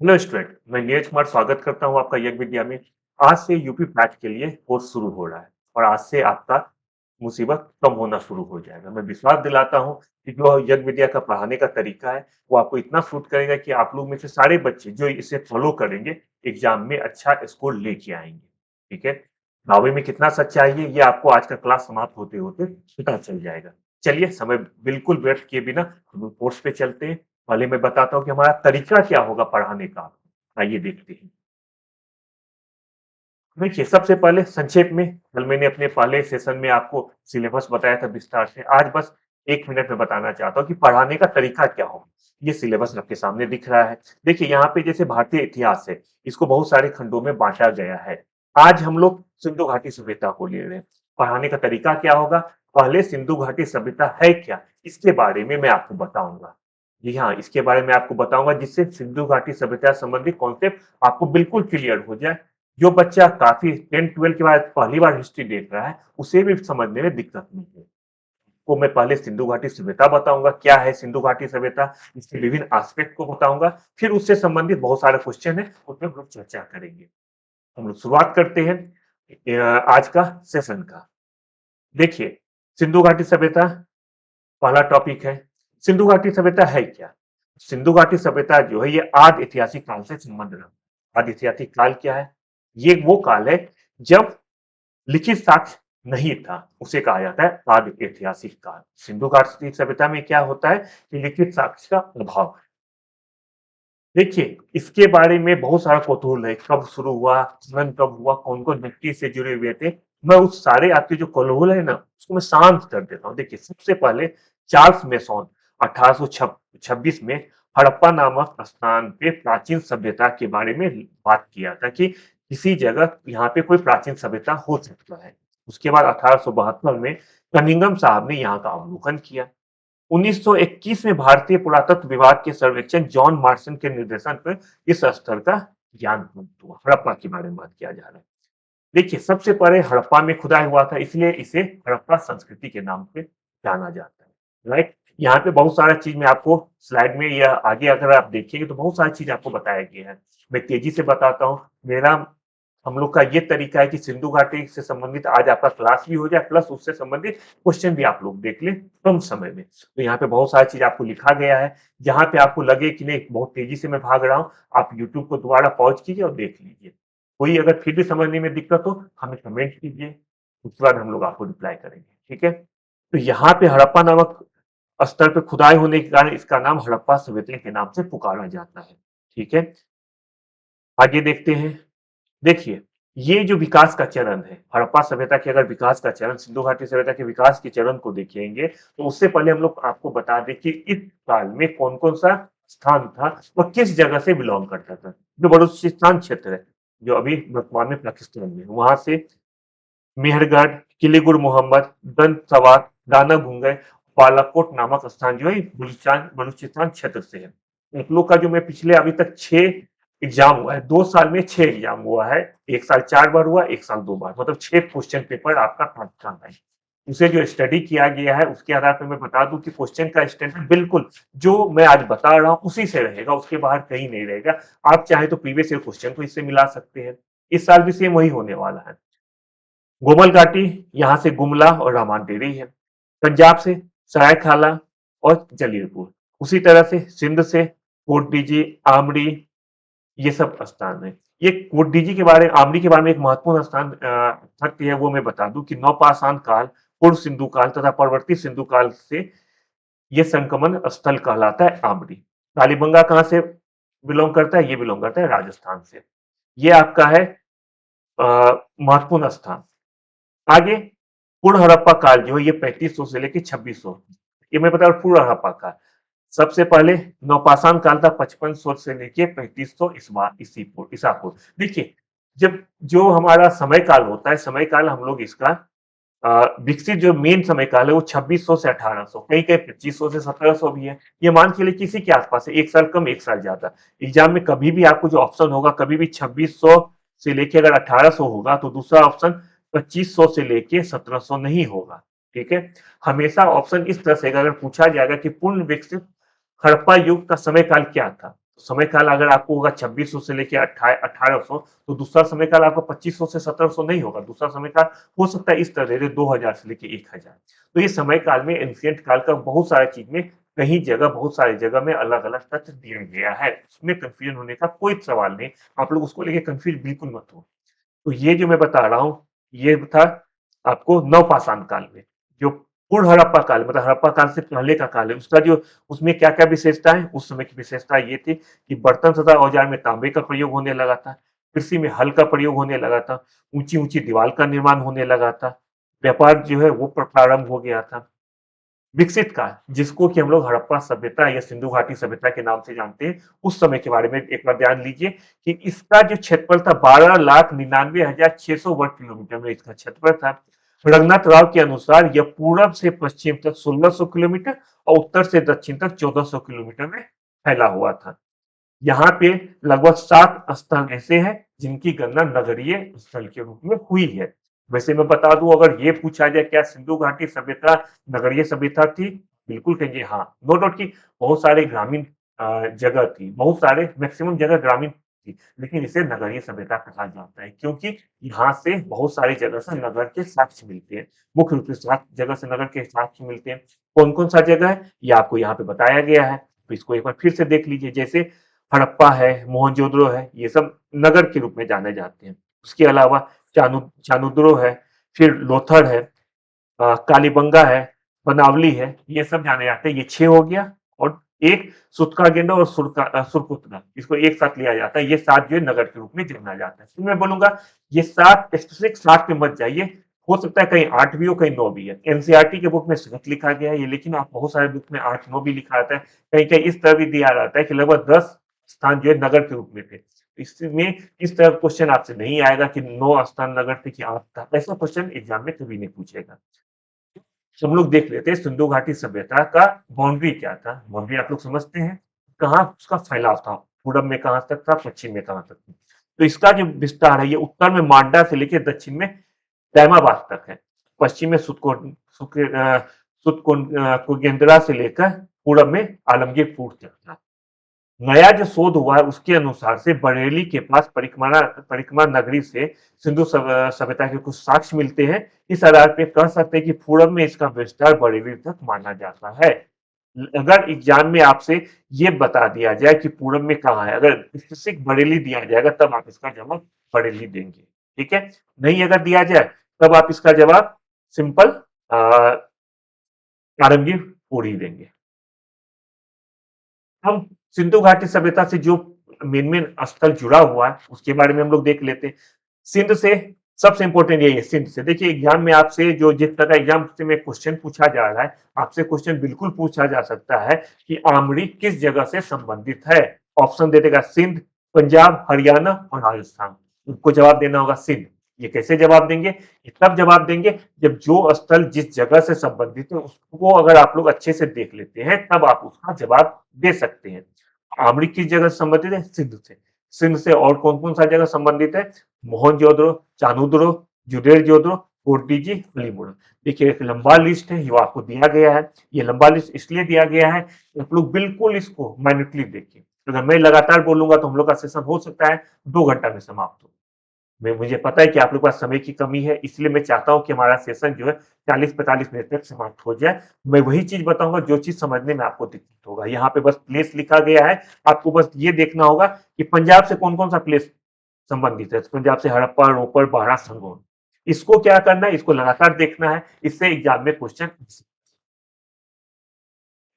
Hello student, मैं नीरज कुमार स्वागत करता हूं आपका यज्ञ विद्या में। आज से यूपी पैट के लिए कोर्स शुरू हो रहा है और आज से आपका मुसीबत कम होना शुरू हो जाएगा। मैं विश्वास दिलाता हूं कि जो यज्ञ विद्या का पढ़ाने का तरीका है वो आपको इतना सूट करेगा कि आप लोग में से सारे बच्चे जो इसे फॉलो करेंगे एग्जाम में अच्छा स्कोर लेके आएंगे। ठीक है, दावे में कितना सच्चाई है ये आपको आज का क्लास समाप्त होते होते पता चल जाएगा। चलिए समय बिल्कुल व्यर्थ किए बिना हम कोर्स पे चलते हैं। पहले मैं बताता हूँ कि हमारा तरीका क्या होगा पढ़ाने का। आइए देखते हैं। देखिए, सबसे पहले संक्षेप में कल मैंने अपने पहले सेशन में आपको सिलेबस बताया था विस्तार से। आज बस 1 मिनट में बताना चाहता हूँ कि पढ़ाने का तरीका क्या होगा। ये सिलेबस आपके सामने दिख रहा है। देखिए, यहाँ पे जैसे भारतीय इतिहास है, इसको बहुत सारे खंडों में बाँटा गया है। आज हम लोग सिंधु घाटी सभ्यता को ले रहे हैं। पढ़ाने का तरीका क्या होगा? पहले सिंधु घाटी सभ्यता है क्या? इसके बारे में मैं आपको बताऊँगा। जी हाँ, इसके बारे में आपको बताऊँगा जिससे सिंधु घाटी सभ्यता संबंधी कॉन्सेप्ट आपको बिल्कुल क्लियर हो जाए। जो बच्चा काफ़ी 10-12 के बाद पहली बार हिस्ट्री देख रहा है, उसे भी समझने में दिक्कत नहीं है। तो मैं पहले सिंधु घाटी सभ्यता बताऊँगा, क्या है सिंधु घाटी सभ्यता, इसके विभिन्न एस्पेक्ट को बताऊँगा, फिर उससे संबंधित बहुत सारे क्वेश्चन हैं, उसपे हम लोग चर्चा करेंगे। हम लोग शुरुआत करते हैं आज का सेशन का। देखिए, सिंधु घाटी सभ्यता पहला टॉपिक है। सिंधु घाटी सभ्यता है क्या? सिंधु घाटी सभ्यता जो है ये आदि ऐतिहासिक काल से संबंध रखता है। आदि ऐतिहासिक काल क्या है? ये वो काल है जब लिखित साक्ष्य नहीं था, उसे कहा जाता है आदि ऐतिहासिक काल। सिंधु घाटी सभ्यता में क्या होता है कि लिखित साक्ष्य का अभाव है। देखिए, इसके बारे में बहुत सारा कौतूहल है, कब शुरू हुआ, चलन कब हुआ, कौन-कौन व्यक्ति इससे जुड़े हुए थे। मैं उस सारे आपके जो कौतूहल है ना, उसको मैं शांत कर देता हूँ। देखिए, सबसे पहले चार्ल्स मेसोन 1826 में हड़प्पा नामक स्थान पे प्राचीन सभ्यता के बारे में बात किया था कि किसी जगह यहाँ पे कोई प्राचीन सभ्यता हो सकता है। उसके बाद 1872 में कनिंघम साहब ने यहाँ का अवलोकन किया। 1921 में भारतीय पुरातत्व विभाग के सर्वेक्षण जॉन मार्सन के निर्देशन पर इस स्थल का ज्ञान प्राप्त हुआ। हड़प्पा के बारे में बात किया जा रहा है। देखिए, सबसे पहले हड़प्पा में खुदाई हुआ था, इसलिए इसे हड़प्पा संस्कृति के नाम से जाना जाता है। राइट, यहाँ पे बहुत सारा चीज मैं आपको स्लाइड में या आगे अगर आप देखिएगा तो बहुत सारी चीज आपको बताया गया है। मैं तेजी से बताता हूँ। मेरा हम लोग का ये तरीका है कि सिंधु घाटी से संबंधित आज आपका क्लास भी हो जाए, प्लस उससे संबंधित क्वेश्चन भी आप लोग देख लें कम समय में। तो यहाँ पे बहुत सारी चीज आपको लिखा गया है। जहां पे आपको लगे कि नहीं बहुत तेजी से मैं भाग रहा हूँ, आप यूट्यूब को दोबारा पॉज कीजिए और देख लीजिए। कोई अगर फिर भी समझने में दिक्कत हो, हमें कमेंट कीजिए, उसके बाद हम लोग आपको रिप्लाई करेंगे। ठीक है, तो यहाँ पे हड़प्पा नामक स्तर पे खुदाई होने के कारण इसका नाम हड़प्पा सभ्यता के नाम से पुकारा जाता है। ठीक है, आगे देखते हैं। देखिए, ये जो विकास का चरण है, हड़प्पा सभ्यता के अगर विकास का चरण, सिंधु घाटी सभ्यता के विकास के चरण को देखेंगे, तो उससे पहले हम लोग आपको बता दें कि इस काल में कौन-कौन सा स्थान था और किस जगह से बिलॉन्ग करता था। जो बलूचिस्तान क्षेत्र है, जो अभी वर्तमान में पाकिस्तान में है, वहाँ से मेहरगढ़, किलीगुर मोहम्मद, दंत सवार, दाना घुंगर, बालाकोट नामक स्थान जो है बलूचिस्तान बलूचिस्तान क्षेत्र से है। इन लोग का जो मैं पिछले अभी तक 6 एग्जाम हुआ है, 2 साल में 6 एग्जाम हुआ है। 1 साल 4 बार हुआ, 1 साल 2 बार, मतलब 6 क्वेश्चन पेपर आपका पाकिस्तान का है। उसे जो स्टडी किया गया है उसके आधार पर मैं बता दूं कि क्वेश्चन का स्टैंडर्ड बिल्कुल जो मैं आज बता रहा हूं उसी से रहेगा, उसके बाहर कहीं नहीं रहेगा। आप चाहे तो प्रीवियस ईयर क्वेश्चन को इससे मिला सकते हैं। इस साल भी सेम वही होने वाला है। गोमल घाटी यहाँ से गुमला और रामानडेरी है। पंजाब से सरायखाला और जलीलपुर। उसी तरह से सिंध से कोटडीजी, आमड़ी, ये सब स्थान है। ये कोटडीजी के बारे आमड़ी के बारे में एक महत्वपूर्ण स्थान तथ्य है, वो मैं बता दूं कि नवपाषाण काल, पूर्व सिंधु काल तथा परवर्ती सिंधु काल से ये संक्रमण स्थल कहलाता है आमड़ी। कालीबंगा कहाँ से बिलोंग करता है? ये बिलोंग करता है राजस्थान से। ये आपका है महत्वपूर्ण स्थान। आगे पूर्ण हड़प्पा काल जो है ये 3500 से लेके 2600, ये मैं बता रहा हूँ पूर्ण हड़प्पा काल। सबसे पहले नवपाषाण काल था 5500 से लेके 3500 ईसापुर। देखिए, जब जो हमारा समय काल होता है, समय काल हम लोग इसका विकसित जो मेन समय काल है वो 2600 से 1800, कहीं कहीं 2500 से 1700 भी है। ये मान के लिए किसी के आसपास है, 1 साल कम 1 साल ज्यादा। एग्जाम में कभी भी आपको जो ऑप्शन होगा, कभी भी 2600 से लेके अगर 1800 होगा तो दूसरा ऑप्शन 2500 से लेके 1700 नहीं होगा। ठीक है, हमेशा ऑप्शन इस तरह से अगर पूछा जाएगा कि पूर्ण विकसित हड़प्पा युग का समय काल क्या था, समय काल अगर आपको होगा 2600 से लेके 1800, तो दूसरा समय काल आपका 2500 से 1700 नहीं होगा। दूसरा समय काल हो सकता है इस तरह से 2000 से लेके 1000। तो ये समय काल में एंशिएंट काल का बहुत सारा चीज में कहीं जगह बहुत सारी जगह में अलग-अलग तथ्य दिया गया है। उसमें कन्फ्यूजन होने का कोई सवाल नहीं। आप लोग उसको लेके कन्फ्यूज बिल्कुल मत हो। तो ये जो मैं बता रहा हूँ, ये था आपको नवपाषाण काल में। जो पूर्व हड़प्पा काल मतलब हड़प्पा काल से पहले का काल है, उसका जो उसमें क्या-क्या विशेषता है, उस समय की विशेषता ये थी कि बर्तन तथा औजार में तांबे का प्रयोग होने लगा था, कृषि में हल का प्रयोग होने लगा था, ऊंची-ऊंची दीवार का निर्माण होने लगा था, व्यापार जो है वो प्रारंभ हो गया था। विकसित काल जिसको कि हम लोग हड़प्पा सभ्यता या सिंधु घाटी सभ्यता के नाम से जानते हैं, उस समय के बारे में एक बार ध्यान लीजिए कि इसका जो क्षेत्रफल था 12,99,600 वर्ग किलोमीटर में इसका क्षेत्रफल था। रघुनाथ राव के अनुसार यह पूरब से पश्चिम तक 1600 किलोमीटर और उत्तर से दक्षिण तक 1400 किलोमीटर में फैला हुआ था। यहाँ पे लगभग 7 स्थल ऐसे हैं जिनकी गणना नगरीय स्थल के रूप में हुई है। वैसे मैं बता दूं, अगर ये पूछा जाए क्या सिंधु घाटी सभ्यता नगरीय सभ्यता थी, बिल्कुल कहेंगे हाँ। नो डाउट की बहुत सारे ग्रामीण जगह थी, बहुत सारे मैक्सिमम जगह ग्रामीण थी, लेकिन इसे नगरीय सभ्यता कहा जाता है क्योंकि यहाँ से बहुत सारी जगह से नगर के साक्ष्य मिलते हैं। मुख्य रूप से 7 जगह से नगर के साक्ष्य मिलते हैं। कौन कौन सा जगह है ये आपको यहाँ पे बताया गया है, तो इसको एक बार फिर से देख लीजिए। जैसे हड़प्पा है, मोहनजोदड़ो है, ये सब नगर के रूप में जाने जाते हैं। उसके अलावा चानुद्रो है, फिर लोथड़ है, कालीबंगा है, बनावली है, ये सब जाने जाते हैं। ये 6 हो गया और एक सुतका गेंडा और सुरकुतना, इसको एक साथ लिया जाता है। ये 7 जो है नगर के रूप में जाना जाता है। फिर मैं बोलूंगा ये 7 स्पेसिफिक 7 पे मत जाइए, हो सकता है कहीं 8 भी हो कहीं 9 भी है। एनसीईआरटी के बुक में 7 लिखा गया है ये, लेकिन आप बहुत सारे बुक में 8 9 भी लिखा रहता है। कहीं कहीं इस तरह भी दिया रहता है कि लगभग 10 स्थान जो है नगर के रूप में थे। इसमें इस तरह क्वेश्चन आपसे नहीं आएगा कि 9 स्थान नगर थे कि 8 था, ऐसा क्वेश्चन एग्जाम में कभी नहीं पूछेगा। हम लोग देख लेते हैं सिंधु घाटी सभ्यता का बाउंड्री क्या था। बाउंड्री आप लोग समझते हैं, कहाँ उसका फैलाव था, पूरब में कहाँ तक था, पश्चिम में कहाँ तक था। तो इसका जो विस्तार है ये उत्तर में मांडा से लेकर दक्षिण में तैमाबाद तक है। पश्चिम में सुतकोंगेंद्रा से लेकर पूरब में आलमगीर फूट तक था। नया जो शोध हुआ है उसके अनुसार से बरेली के पास परिक्रमा परिक्रमा नगरी से सिंधु सभ्यता के कुछ साक्ष्य मिलते हैं। इस आधार पे कह सकते हैं कि पूरब में इसका विस्तार बरेली तक माना जाता है। अगर एग्जाम में आपसे ये बता दिया जाए कि पूरब में कहाँ है, अगर स्पेसिफिक बरेली दिया जाएगा तब आप इसका जवाब बरेली देंगे। ठीक है, नहीं अगर दिया जाए तब आप इसका जवाब सिंपल आलमगीर ही देंगे। हम सिंधु घाटी सभ्यता से जो मेन मेन स्थल जुड़ा हुआ है उसके बारे में हम लोग देख लेते हैं। सिंध से सबसे इंपॉर्टेंट यही है। सिंध से देखिए एग्जाम में आपसे जो जिस तरह एग्जाम से में क्वेश्चन पूछा जा रहा है, आपसे क्वेश्चन बिल्कुल पूछा जा सकता है कि आमरी किस जगह से संबंधित है। ऑप्शन दे देगा सिंध, पंजाब, हरियाणा और राजस्थान। उनको जवाब देना होगा सिंध। ये कैसे जवाब देंगे, ये तब जवाब देंगे जब जो स्थल जिस जगह से संबंधित है उसको अगर आप लोग अच्छे से देख लेते हैं तब आप उसका जवाब दे सकते हैं। आमरी किस जगह से संबंधित है, सिंध से। सिंध से और कौन कौन सा जगह संबंधित है, मोहनजोदड़ो, चानुद्रो, जुडेर जोधो, कोटडीजी, अलीमुड़ा। देखिए एक लंबा लिस्ट है, ये आपको दिया गया है। ये लंबा लिस्ट इसलिए दिया गया है आप लोग बिल्कुल इसको माइन्यूटली देखिए। अगर मैं लगातार बोलूंगा तो हम लोग का सेशन हो सकता है 2 घंटा में समाप्त हो। मैं मुझे पता है कि आप लोग के पास समय की कमी है, इसलिए मैं चाहता हूँ कि हमारा सेशन जो है 40-45 मिनट तक समाप्त हो जाए। मैं वही चीज बताऊंगा जो चीज समझने में आपको दिक्कत होगा। यहाँ पे बस प्लेस लिखा गया है, आपको बस ये देखना होगा कि पंजाब से कौन कौन सा प्लेस संबंधित है। पंजाब से हड़प्पा, रोपड़, बाढ़ा, संगोन। इसको क्या करना है, इसको लगातार देखना है, इससे एग्जाम में क्वेश्चन।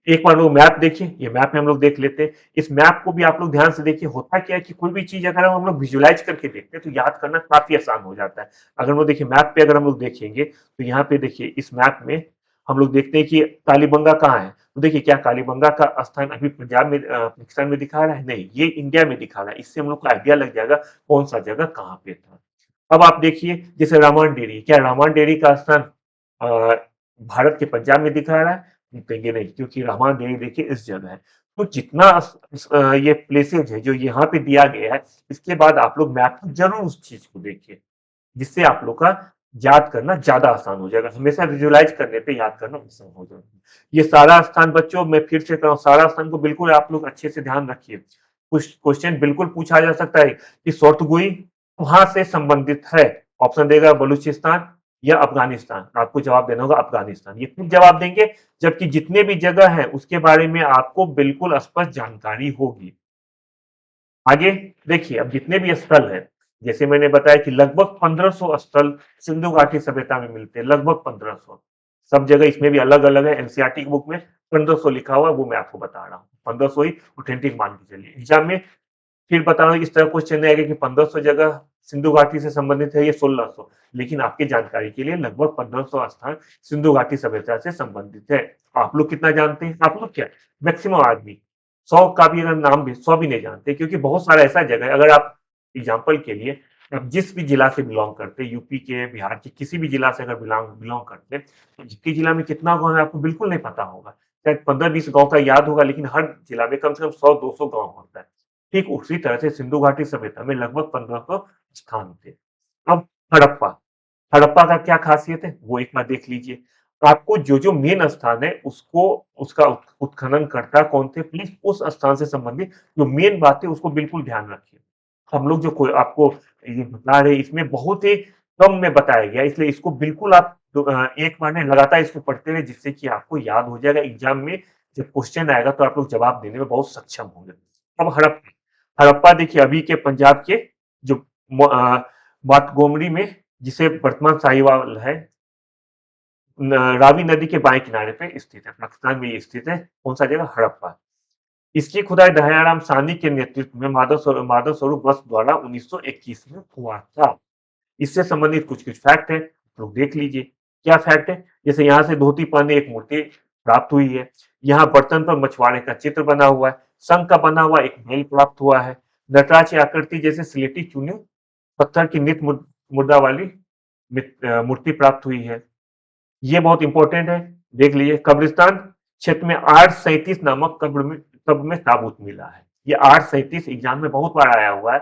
एक बार लोग मैप देखिए, ये मैप में हम लोग देख लेते हैं। इस मैप को भी आप लोग ध्यान से देखिए। होता क्या है कि कोई भी चीज अगर हम लोग विजुलाइज करके देखते हैं तो याद करना काफी आसान हो जाता है। अगर वो देखिए मैप पे अगर हम लोग देखेंगे तो यहाँ पे देखिए इस मैप में हम लोग देखते हैं कि कालीबंगा कहाँ है। तो देखिए क्या कालीबंगा का स्थान अभी पंजाब में पाकिस्तान में दिखा रहा है, नहीं ये इंडिया में दिखा रहा है। इससे हम लोग को आइडिया लग जाएगा कौन सा जगह कहाँ पे था। अब आप देखिए जैसे रामायण डेयरी, क्या रामायण डेयरी का स्थान भारत के पंजाब में दिखा रहा है, कहेंगे नहीं, क्योंकि रामायण डेयरी देखिए इस जगह है। तो जितना ये प्लेसेज है जो यहाँ पे दिया गया है, इसके बाद आप लोग मैप में जरूर उस चीज को देखिए, जिससे आप लोग का याद करना ज्यादा आसान हो जाएगा। हमेशा विजुलाइज करने पे याद करना आसान हो जाएगा। ये सारा स्थान बच्चों मैं फिर से कहूँ, सारा स्थान को बिल्कुल आप लोग अच्छे से ध्यान रखिए। कुछ क्वेश्चन बिल्कुल पूछा जा सकता है कि सोर्तगुई वहां से संबंधित है। ऑप्शन देगा बलूचिस्तान या अफगानिस्तान, आपको जवाब देना होगा अफगानिस्तान। ये फिर जवाब देंगे जबकि जितने भी जगह है उसके बारे में आपको बिल्कुल स्पष्ट जानकारी होगी। आगे देखिए, अब जितने भी स्थल हैं, जैसे मैंने बताया कि लगभग 1500 स्थल सिंधु घाटी सभ्यता में मिलते हैं, लगभग 1500। सब जगह इसमें भी अलग अलग है, एनसीईआरटी की बुक में 1500 लिखा हुआ है, वो मैं आपको बता रहा हूँ। 1500 ही ऑथेंटिक मान के चलिए। एग्जाम में फिर बता रहा हूँ, इस तरह क्वेश्चन नहीं आएगा कि 1500 जगह सिंधु घाटी से संबंधित है, ये 1600। लेकिन आपकी जानकारी के लिए लगभग 1500 स्थान सिंधु घाटी सभ्यता से संबंधित है। आप लोग कितना जानते हैं? आप लोग क्या, मैक्सिमम आदमी 100 का भी अगर नाम भी 100 भी नहीं जानते, क्योंकि बहुत सारा ऐसा जगह है। अगर आप एग्जाम्पल के लिए आप जिस भी जिला से बिलोंग करते हैं, यूपी के, बिहार के किसी भी जिला से अगर बिलोंग बिलोंग करते हैं, तो जिसके जिला में कितना गांव है आपको बिल्कुल नहीं पता होगा। शायद 15-20 गांव का याद होगा, लेकिन हर जिला में कम से कम 100-200 गांव होता है। ठीक उसी तरह से सिंधु घाटी सभ्यता में लगभग 1500 स्थान थे। अब हड़प्पा, हड़प्पा का क्या खासियत है वो एक बार देख लीजिए। आपको जो जो मेन स्थान है उसको, उसका उत्खनन करता कौन थे, प्लीज उस स्थान से संबंधित जो मेन बात है उसको बिल्कुल ध्यान रखिए। हम लोग जो कोई आपको ये बता रहे इसमें बहुत ही कम में बताया गया, इसलिए इसको बिल्कुल आप एक बार में लगातार इसको पढ़ते रहे, जिससे कि आपको याद हो जाएगा। एग्जाम में जब क्वेश्चन आएगा तो आप लोग जवाब देने में बहुत सक्षम होंगे। अब हड़प्पा, हड़प्पा देखिए अभी के पंजाब के जो मोंटगोमरी में, जिसे वर्तमान साहिवाल है, रावी नदी के बाएं किनारे पे स्थित है, पाकिस्तान में ये स्थित है। कौन सा जगह? हड़प्पा। इसकी खुदाई दयाराम साहनी के नेतृत्व में माधव स्वरूप वस्त द्वारा 1921 में हुआ था। इससे संबंधित कुछ कुछ फैक्ट है, लोग देख लीजिए। क्या फैक्ट है? जैसे यहाँ से धोती पहने एक मूर्ति प्राप्त हुई है, यहाँ बर्तन पर मछुआरे का चित्र बना हुआ है, शंख का बना हुआ एक बैल प्राप्त हुआ है, नटराज की आकृति जैसे स्लेटी चूने पत्थर की नित मुद्रा वाली मूर्ति प्राप्त हुई है। ये बहुत इंपॉर्टेंट है, देख लीजिए। कब्रिस्तान क्षेत्र में 837 नामक कब्र में ताबूत मिला है। ये 837 एग्जाम में बहुत बार आया हुआ है।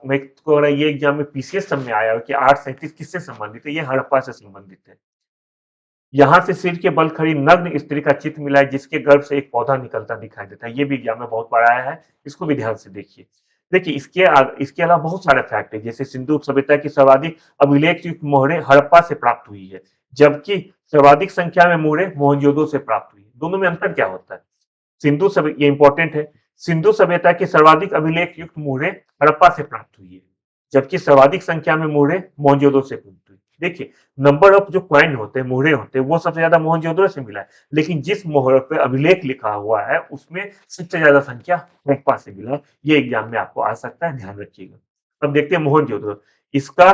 मैं तो ये एग्जाम में पीसीएस सब में आया है कि 837 किससे संबंधित है? ये हड़प्पा से संबंधित है। यहाँ से सिर के बल खड़ी नग्न स्त्री का चित्र मिला है, जिसके गर्भ से एक पौधा निकलता दिखाई देता है। ये भी एग्जाम में बहुत बार आया है, इसको भी ध्यान से देखिए। देखिए इसके अलावा बहुत सारे फैक्ट है, जैसे सिंधु सभ्यता की सर्वाधिक अभिलेखयुक्त मोहरें हड़प्पा से प्राप्त हुई है, जबकि सर्वाधिक संख्या में मोहरें मोहनजोदड़ो से प्राप्त हुई है। दोनों में अंतर क्या होता है? सिंधु सभ्यता, ये इंपॉर्टेंट है, सिंधु सभ्यता की सर्वाधिक अभिलेख युक्त मोहरें हड़प्पा से प्राप्त हुई है, जबकि सर्वाधिक संख्या में मोहरें मोहनजोदड़ो से प्राप्त हुई। देखिए, नंबर ऑफ जो कॉइन होते हैं, मोहरे होते हैं, वो सबसे ज्यादा मोहनजोदड़ो से मिला है, लेकिन जिस मोहर पे अभिलेख लिखा हुआ है उसमें सबसे ज्यादा संख्या हड़प्पा से मिला है। ये एग्जाम में आपको आ सकता है, ध्यान रखिएगा। अब देखते हैं मोहनजोदड़ो। इसका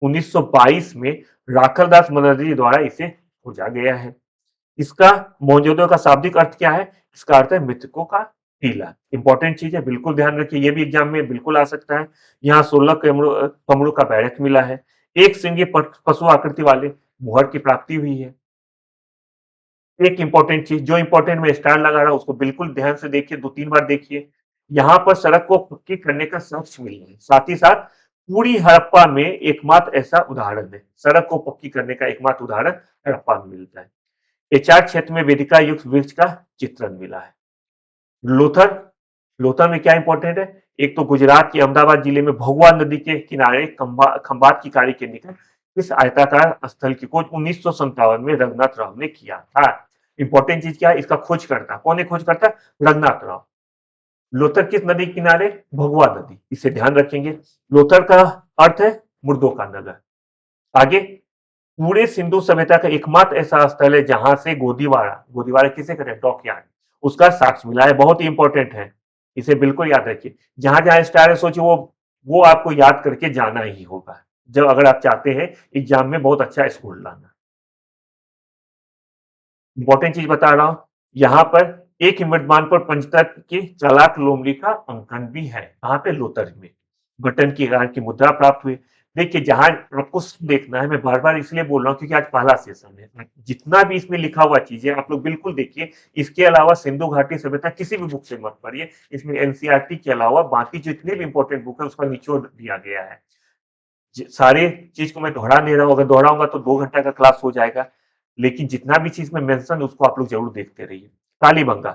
1922 में राखलदास बनर्जी द्वारा इसे खोजा गया है। इसका मोहनजोदड़ो का शाब्दिक अर्थ क्या है? इसका अर्थ है मृतकों का टीला। इंपॉर्टेंट चीज है, बिल्कुल ध्यान रखिए, ये भी एग्जाम में बिल्कुल आ सकता है। यहाँ 16 कमरों का बैरक मिला है। एक सिंगी पशु आकृति वाले मुहर की प्राप्ति हुई है। एक इंपॉर्टेंट चीज, जो इंपॉर्टेंट मैं स्टार लगा रहा हूं उसको बिल्कुल ध्यान से देखिए, 2-3 बार देखिए। यहाँ पर सड़क को पक्की करने का साक्ष्य मिल है, साथ ही साथ पूरी हड़प्पा में एकमात्र ऐसा उदाहरण है, सड़क को पक्की करने का एकमात्र उदाहरण हड़प्पा में मिलता है। एचआर क्षेत्र में वेदिका युक्त वृक्ष का चित्रण मिला है। लोथर, लोथर में क्या इंपॉर्टेंट है? एक तो गुजरात के अहमदाबाद जिले में भगवा नदी के किनारे खंबात की खाड़ी के निकट इस आयताकार स्थल की खोज 1957 में रघुनाथ राव ने किया था। इंपॉर्टेंट चीज क्या है? इसका खोज करता कौन है? खोज करता रघुनाथ राव। लोथर किस नदी के किनारे? भगवा नदी, इसे ध्यान रखेंगे। लोथर का अर्थ है मुर्दों का नगर। आगे, पूरे सिंधु सभ्यता का एकमात्र ऐसा स्थल है जहां से गोदीवारा, गोदीवारा किसे कहते हैं? डॉकयार्ड, उसका साक्ष्य मिला है। बहुत ही इंपॉर्टेंट है, इसे बिल्कुल याद रखिए। जहां जहां स्टार है सोचिए, वो आपको याद करके जाना ही होगा, जब अगर आप चाहते हैं एग्जाम में बहुत अच्छा स्कोर लाना। इंपॉर्टेंट चीज बता रहा हूं, यहाँ पर एक मृदमान पर पंचतत्व के चालाक लोमड़ी का अंकन भी है। कहाँ पे? लोथर में। बटन की आकार की मुद्रा प्राप्त हुई। देखिए, जहां आपको देखना है, मैं बार बार इसलिए बोल रहा हूँ क्योंकि आज पहला सेशन है, जितना भी इसमें लिखा हुआ चीजें आप लोग बिल्कुल देखिए। इसके अलावा सिंधु घाटी सभ्यता किसी भी बुक से मत पढ़िए, इसमें एनसीईआरटी के अलावा बाकी जितने भी इंपॉर्टेंट बुक है उसका निचोड़ दिया गया है। सारे चीज को मैं दोहरा नहीं रहा हूँ, अगर दोहराऊंगा तो 2 घंटा का क्लास हो जाएगा, लेकिन जितना भी चीज में मेंशन उसको आप लोग जरूर देखते रहिए। कालीबंगा,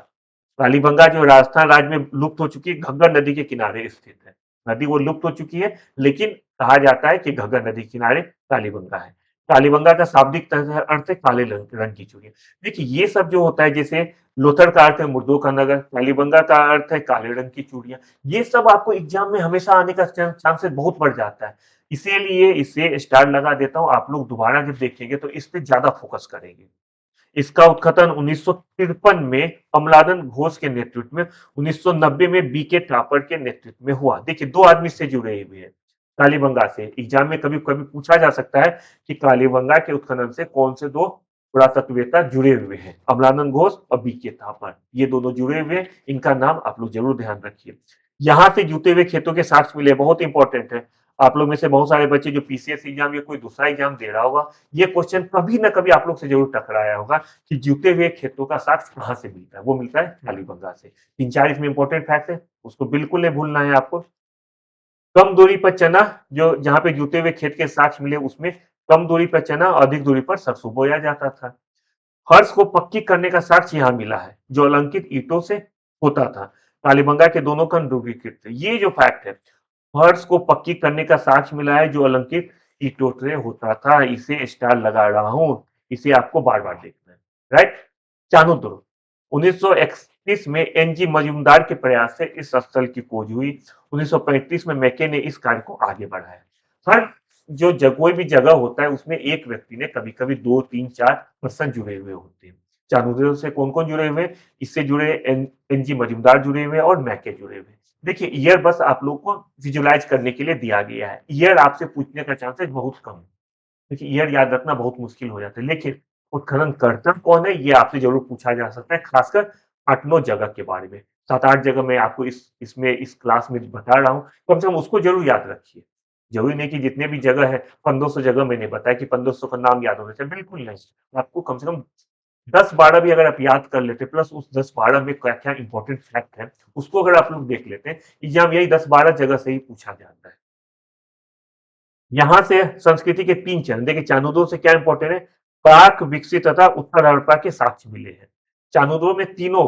कालीबंगा जो राजस्थान राज्य में लुप्त हो चुकी है, घग्गर नदी के किनारे स्थित है। नदी वो लुप्त हो चुकी है, लेकिन कहा जाता है कि घग्गर नदी के किनारे कालीबंगा है। कालीबंगा का शाब्दिक अर्थ है काले रंग की चूड़ियां। देखिए ये सब जो होता है, जैसे लोथड़ का अर्थ है मुर्दों का नगर, कालीबंगा का अर्थ है काले रंग की चूड़ियां, ये सब आपको एग्जाम में हमेशा आने का चांसेस बहुत बढ़ जाता है। इसीलिए इसे स्टार लगा देता हूं, आप लोग दोबारा जब देखेंगे तो इस पे ज्यादा फोकस करेंगे। इसका उत्खनन 1953 में अमलादन घोष के नेतृत्व में, 1990 में बीके टापर के नेतृत्व में हुआ। देखिए दो आदमी से जुड़े हुए हैं कालीबंगा से। एग्जाम में कभी कभी पूछा जा सकता है कि कालीबंगा के उत्खनन से कौन से दो पुरातत्ववेत्ता जुड़े हुए हैं, अमलानंद घोष और बीके थापर, ये दोनों जुड़े हुए हैं, इनका नाम आप लोग जरूर ध्यान रखिए। यहाँ से जुटे हुए खेतों के साक्ष्य मिले, बहुत इंपॉर्टेंट है। आप लोग में से बहुत सारे बच्चे जो पीसीएस एग्जाम या कोई दूसरा एग्जाम दे रहा होगा, ये क्वेश्चन कभी ना कभी आप लोग से जरूर टकराया होगा कि जुटे हुए खेतों का साक्ष्य कहाँ से मिलता है। वो मिलता है कालीबंगा से। तीन चार इसमें इंपॉर्टेंट फैक्ट है, उसको बिल्कुल नहीं भूलना है आपको। कम दूरी पर चना, जो जहां पे जुते हुए खेत के साक्ष्य मिले उसमें कम दूरी पर चना, अधिक दूरी पर सरसों बोया जाता था। फर्श को पक्की करने का साक्ष्य यहाँ मिला है, जो अलंकृत ईंटों से होता था। कालीबंगा के दोनों खंड ध्रुवीकृत थे। ये जो फैक्ट है, फर्श को पक्की करने का साक्ष्य मिला है जो अलंकृत ईंटों से होता था, इसे स्टार लगा रहा हूं, इसे आपको बार बार देखना है। राइट। चाणूर 1931 में एनजी मजूमदार के प्रयास से इस स्थल की खोज हुई। 1935 में मैके ने इस कार्य को आगे बढ़ाया। हर जो कोई भी जगह होता है उसमें एक व्यक्ति ने कभी कभी दो तीन चार पर्सन जुड़े हुए होते हैं। चाणूर से कौन कौन जुड़े हुए, इससे जुड़े एनजी मजूमदार जुड़े हुए और मैके जुड़े हुए। देखिए ईयर बस आप लोग को विजुलाइज करने के लिए दिया गया है, ईयर आपसे पूछने का चांसेस बहुत कम है। देखिए ईयर याद रखना बहुत मुश्किल हो जाता है, लेकिन उत्खनन करता कौन है ये आपसे जरूर पूछा जा सकता है, खासकर 8-9 जगह के बारे में। 7-8 जगह मैं आपको इस क्लास में बता रहा हूँ, कम से कम उसको जरूर याद रखिए। जरूरी नहीं कि जितने भी जगह है 1500 जगह मैंने बताया कि 1500 का नाम याद होना चाहिए, बिल्कुल नहीं। आपको कम से कम 10-12 भी अगर आप याद कर लेते, प्लस उस 10-12 में क्या क्या इंपॉर्टेंट फैक्ट है उसको अगर आप लोग देख लेते हैं, एग्जाम यही 10-12 जगह से ही पूछा जाता है। यहाँ से संस्कृति के 3 चरण देखिए, चाणूरों से क्या इंपॉर्टेंट है, प्राक विकसित तथा उत्तर हड़प्पा के साक्ष्य मिले हैं। चाणूरों में तीनों,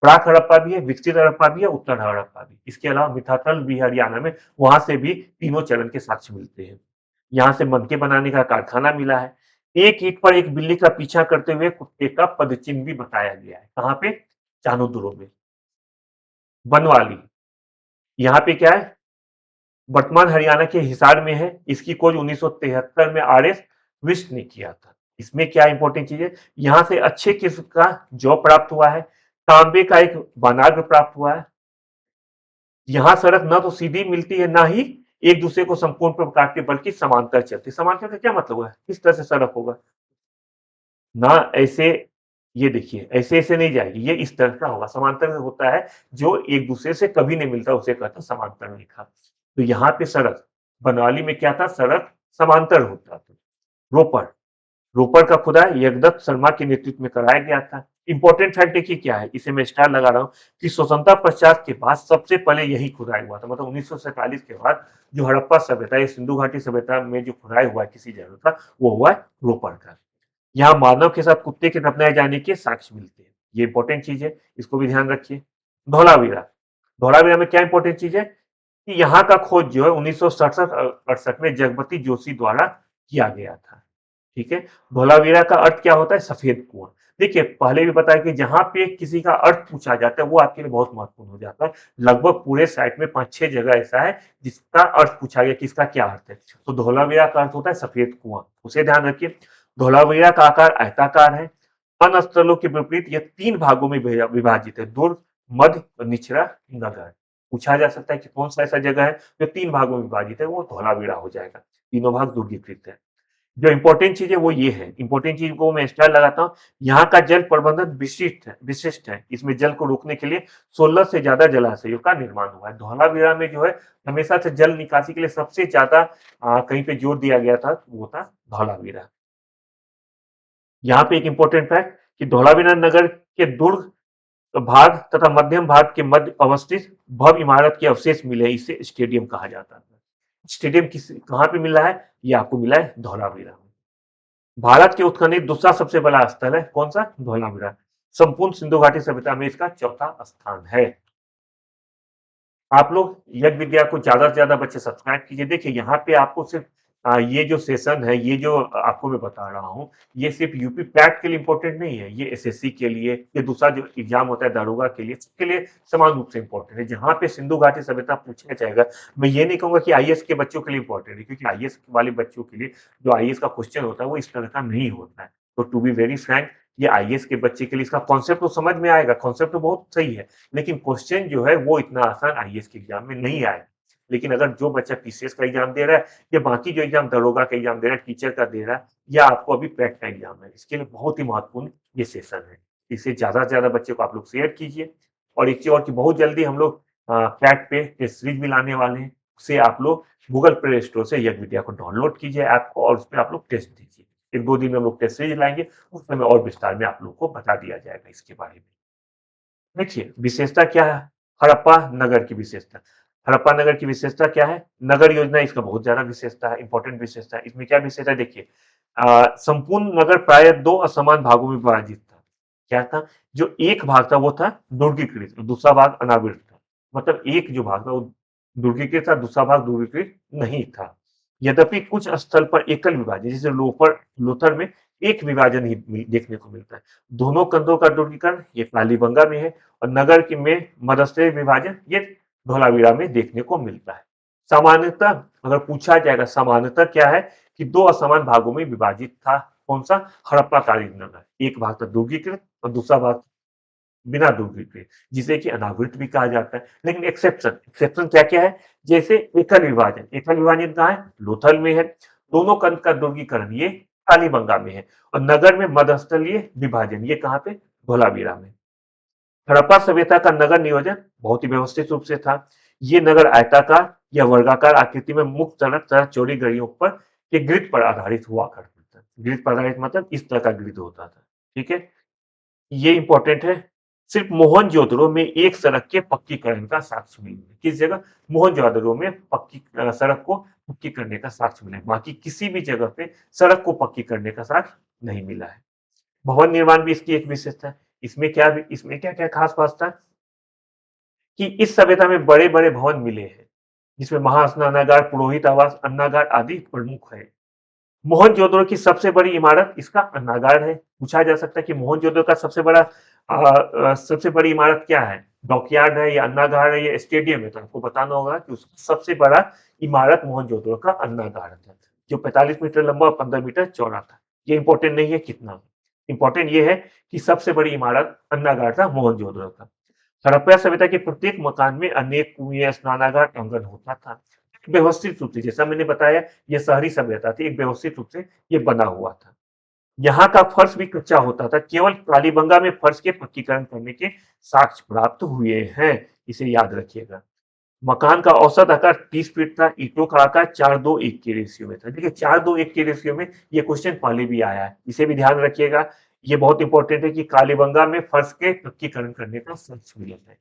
प्राक हड़प्पा भी है, विकसित हड़प्पा भी है, उत्तर हड़प्पा भी। इसके अलावा मिथातल भी हरियाणा में, वहां से भी तीनों चरण के साक्ष्य मिलते हैं। यहाँ से मनके बनाने का कारखाना मिला है। एक ईंट पर एक बिल्ली का पीछा करते हुए कुत्ते का पदचिन्ह भी बताया गया है। कहाँ पे? चाणूदुरों में। बनवाली, यहाँ पे क्या है, वर्तमान हरियाणा के हिसार में है। इसकी खोज 1973 में आरएस विस्ट ने किया था। इसमें क्या इंपॉर्टेंट चीज है, यहाँ से अच्छे किस्म का जौ प्राप्त हुआ है, तांबे का एक वनाग्र प्राप्त हुआ है। यहाँ सड़क ना तो सीधी मिलती है, ना ही एक दूसरे को संपूर्ण पर काटती, बल्कि समांतर चलती। समांतर का क्या मतलब है, किस तरह से सड़क होगा ना, ऐसे, ये देखिए ऐसे ऐसे नहीं जाएगी, ये इस तरह का होगा। समांतर में होता है जो एक दूसरे से कभी नहीं मिलता, उसे कहता है समांतर रेखा। तो यहाँ पे सड़क, बनवाली में क्या था, सड़क समांतर होता था। रोपड़, रोपड़ का खुदाई यज्ञदत्त शर्मा के नेतृत्व में कराया गया था। इंपॉर्टेंट फैक्ट देखिए क्या है, इसे मैं स्टार लगा रहा हूँ कि स्वतंत्रता पश्चात के बाद सबसे पहले यही खुदाई हुआ था। मतलब 1947 के बाद जो हड़प्पा सभ्यता या सिंधु घाटी सभ्यता में जो खुदाई हुआ किसी जगह का, वो हुआ है रोपड़ का। यहाँ मानव के साथ कुत्ते के दफनाए जाने के साक्ष्य मिलते हैं। ये इंपॉर्टेंट चीज है, इसको भी ध्यान रखिए। धौलावीरा, धौलावीरा में क्या इंपॉर्टेंट चीज है कि यहाँ का खोज जो है 1967-68 में जगपति जोशी द्वारा किया गया था। ठीक है। धौलावीरा का अर्थ क्या होता है, सफेद कुआं। देखिए पहले भी बताया कि जहां पे किसी का अर्थ पूछा जाता है वो आपके लिए बहुत महत्वपूर्ण हो जाता है। लगभग पूरे साइट में 5-6 जगह ऐसा है जिसका अर्थ पूछा गया कि इसका क्या अर्थ है। तो धौलावीरा का अर्थ होता है सफेद कुआं, उसे ध्यान रखिए। धौलावीरा का आकार आयताकार है। अन्य स्थलों के विपरीत यह 3 भागों में विभाजित है, दुर्ग, मध्य और निचरा नगर। पूछा जा सकता है कि कौन सा ऐसा जगह है जो 3 भागों में विभाजित है, वो धौलावीरा हो जाएगा। तीनों भाग दुर्गीकृत है। जो इंपॉर्टेंट चीज है वो ये है, इंपॉर्टेंट चीज को मैं स्टार लगाता हूँ। यहाँ का जल प्रबंधन विशिष्ट है। इसमें जल को रोकने के लिए 16 से ज्यादा जलाशयों का निर्माण हुआ है। धौलावीरा में जो है हमेशा से जल निकासी के लिए सबसे ज्यादा कहीं पे जोर दिया गया था, वो था धौलावीरा। यहाँ पे एक इंपॉर्टेंट फैक्ट कि धौलावीरा नगर के दुर्ग भाग तथा मध्यम भाग के मध्य अवस्थित भव्य इमारत के अवशेष मिले, इसे स्टेडियम कहा जाता है। स्टेडियम कहाँ पे मिला है, ये आपको मिला है धौलावीरा में। भारत के उत्खनन दूसरा सबसे बड़ा स्थल है कौन सा, धौलावीरा। संपूर्ण सिंधु घाटी सभ्यता में इसका चौथा स्थान है। आप लोग यज्ञ विद्या को ज्यादा से ज्यादा बच्चे सब्सक्राइब कीजिए। देखिए यहाँ पे आपको सिर्फ ये जो सेशन है, ये जो आपको मैं बता रहा हूँ, ये सिर्फ यूपी पैट के लिए इंपॉर्टेंट नहीं है, ये एसएससी के लिए, ये दूसरा जो एग्जाम होता है दारोगा के लिए, सबके लिए समान रूप से इंपॉर्टेंट है। जहाँ पे सिंधु घाटी सभ्यता पूछा जाएगा, मैं ये नहीं कहूंगा कि आईएएस के बच्चों के लिए इंपॉर्टेंट है, क्योंकि आईएएस वाले बच्चों के लिए जो आईएएस का क्वेश्चन होता है वो इस तरह का नहीं होता है। तो टू बी वेरी फ्रैंक, ये आईएएस के बच्चे के लिए इसका कॉन्सेप्ट तो समझ में आएगा, कॉन्सेप्ट तो बहुत सही है, लेकिन क्वेश्चन जो है वो इतना आसान आईएएस के एग्जाम में नहीं आएगा। लेकिन अगर जो बच्चा पीसीएस का एग्जाम दे रहा है या बाकी जो एग्जाम दरोगा का एग्जाम दे रहा है, टीचर का दे रहा है, या आपको अभी पैट का एग्जाम है, इसके लिए बहुत ही महत्वपूर्ण ये सेशन है। इसे ज्यादा से ज्यादा बच्चे को आप लोग शेयर कीजिए। और एक चीज और की बहुत जल्दी हम लोग पैट पे टेस्ट सीरीज भी लाने वाले हैं, उसे आप लोग गूगल प्ले स्टोर से यज्ञ विद्या को डाउनलोड कीजिए ऐप को, और उस पर आप लोग टेस्ट दीजिए। एक दो दिन में हम लोग टेस्ट सीरीज लाएंगे, उस समय और विस्तार में आप लोग को बता दिया जाएगा इसके बारे में। देखिए विशेषता क्या है हड़प्पा नगर की विशेषता। हड़प्पा नगर की विशेषता क्या है? नगर योजना इसका बहुत ज्यादा विशेषता है, इंपॉर्टेंट विशेषता है। इसमें क्या विशेषता है देखिए, संपूर्ण नगर प्राय दो असमान भागों में विभाजित था। क्या था? जो एक भाग था वो था दुर्गीकृत, दूसरा भाग अनावृत था। मतलब एक जो भाग था वो दुर्गीकृत था, दूसरा भाग दुर्गीकृत नहीं था। यद्यपि कुछ स्थल पर एकल विभाजन, जैसे लोथर में एक विभाजन ही देखने को मिलता है। दोनों कंधों का दुर्गीकरण ये कालीबंगा में है, और नगर की में मदस्थलीय विभाजन ये धोलावीरा में देखने को मिलता है। सामान्यतः अगर पूछा जाएगा सामान्यतः क्या है कि दो असमान भागों में विभाजित था। कौन सा? हड़प्पाकालीन नगर। एक भाग था दुर्गीकृत और दूसरा भाग बिना दुर्गीकृत, जिसे कि अनावृत भी कहा जाता है। लेकिन एक्सेप्शन एक्सेप्शन क्या क्या है? जैसे एकल विभाजन कहाँ है? लोथल में है। दोनों कंध का दुर्गीकरण ये कालीबंगा में है। और नगर में मध्यस्थलीय विभाजन ये कहाँ पे? धोलावीरा में। हड़प्पा सभ्यता का नगर नियोजन बहुत ही व्यवस्थित रूप से था। ये नगर आयताकार या वर्गाकार आकृति में मुक्त सड़क तथा चौड़ी गलियों पर के ग्रिड पर आधारित हुआ करता था। ग्रिड पर आधारित मतलब इस तरह का ग्रिड होता था। ठीक है, ये इंपॉर्टेंट है। सिर्फ मोहनजोदड़ो में एक सड़क के पक्कीकरण का साक्ष्य मिला है। किस जगह? मोहनजोदड़ो में पक्की सड़क को पक्की करने का साक्ष्य मिला है। बाकी किसी भी जगह पे सड़क को पक्की करने का साक्ष्य नहीं मिला है। भवन निर्माण भी इसकी एक विशेषता है। इसमें क्या क्या खास बात था कि इस सभ्यता में बड़े बड़े भवन मिले हैं, जिसमें महास्नानागार, पुरोहित आवास, अन्नागार आदि प्रमुख है। मोहनजोदड़ो की सबसे बड़ी इमारत इसका अन्नागार है। पूछा जा सकता है कि मोहनजोदड़ो का सबसे बड़ी इमारत क्या है? डॉकयार्ड है या अन्नागार है या स्टेडियम है? तो आपको बताना होगा कि उसका सबसे बड़ा इमारत मोहनजोदड़ो का अन्नागार था, जो 45 मीटर लंबा और 15 मीटर चौड़ा था। ये इंपॉर्टेंट नहीं है कितना, इंपॉर्टेंट ये है कि सबसे बड़ी इमारत अन्नागार था मोहनजोदड़ो का। हड़प्पा सभ्यता के प्रत्येक मकान में अनेक कुएं, स्नानागार, आंगन होता था। व्यवस्थित रूप से, जैसा मैंने बताया, ये शहरी सभ्यता थी, एक व्यवस्थित रूप से ये बना हुआ था। यहाँ का फर्श भी कच्चा होता था। केवल कालीबंगा में फर्श के पक्कीकरण करने के साक्ष्य प्राप्त हुए हैं, इसे याद रखिएगा। मकान का औसत आकार 30 फीट था। ईंटों का आकार 4:2:1 के रेशियो में था। देखिए 4:2:1 के रेशियो में ये क्वेश्चन पहले भी आया है, इसे भी ध्यान रखिएगा। ये बहुत इंपॉर्टेंट है कि कालीबंगा में फर्श के पक्कीकरण करने का साक्ष्य मिला है।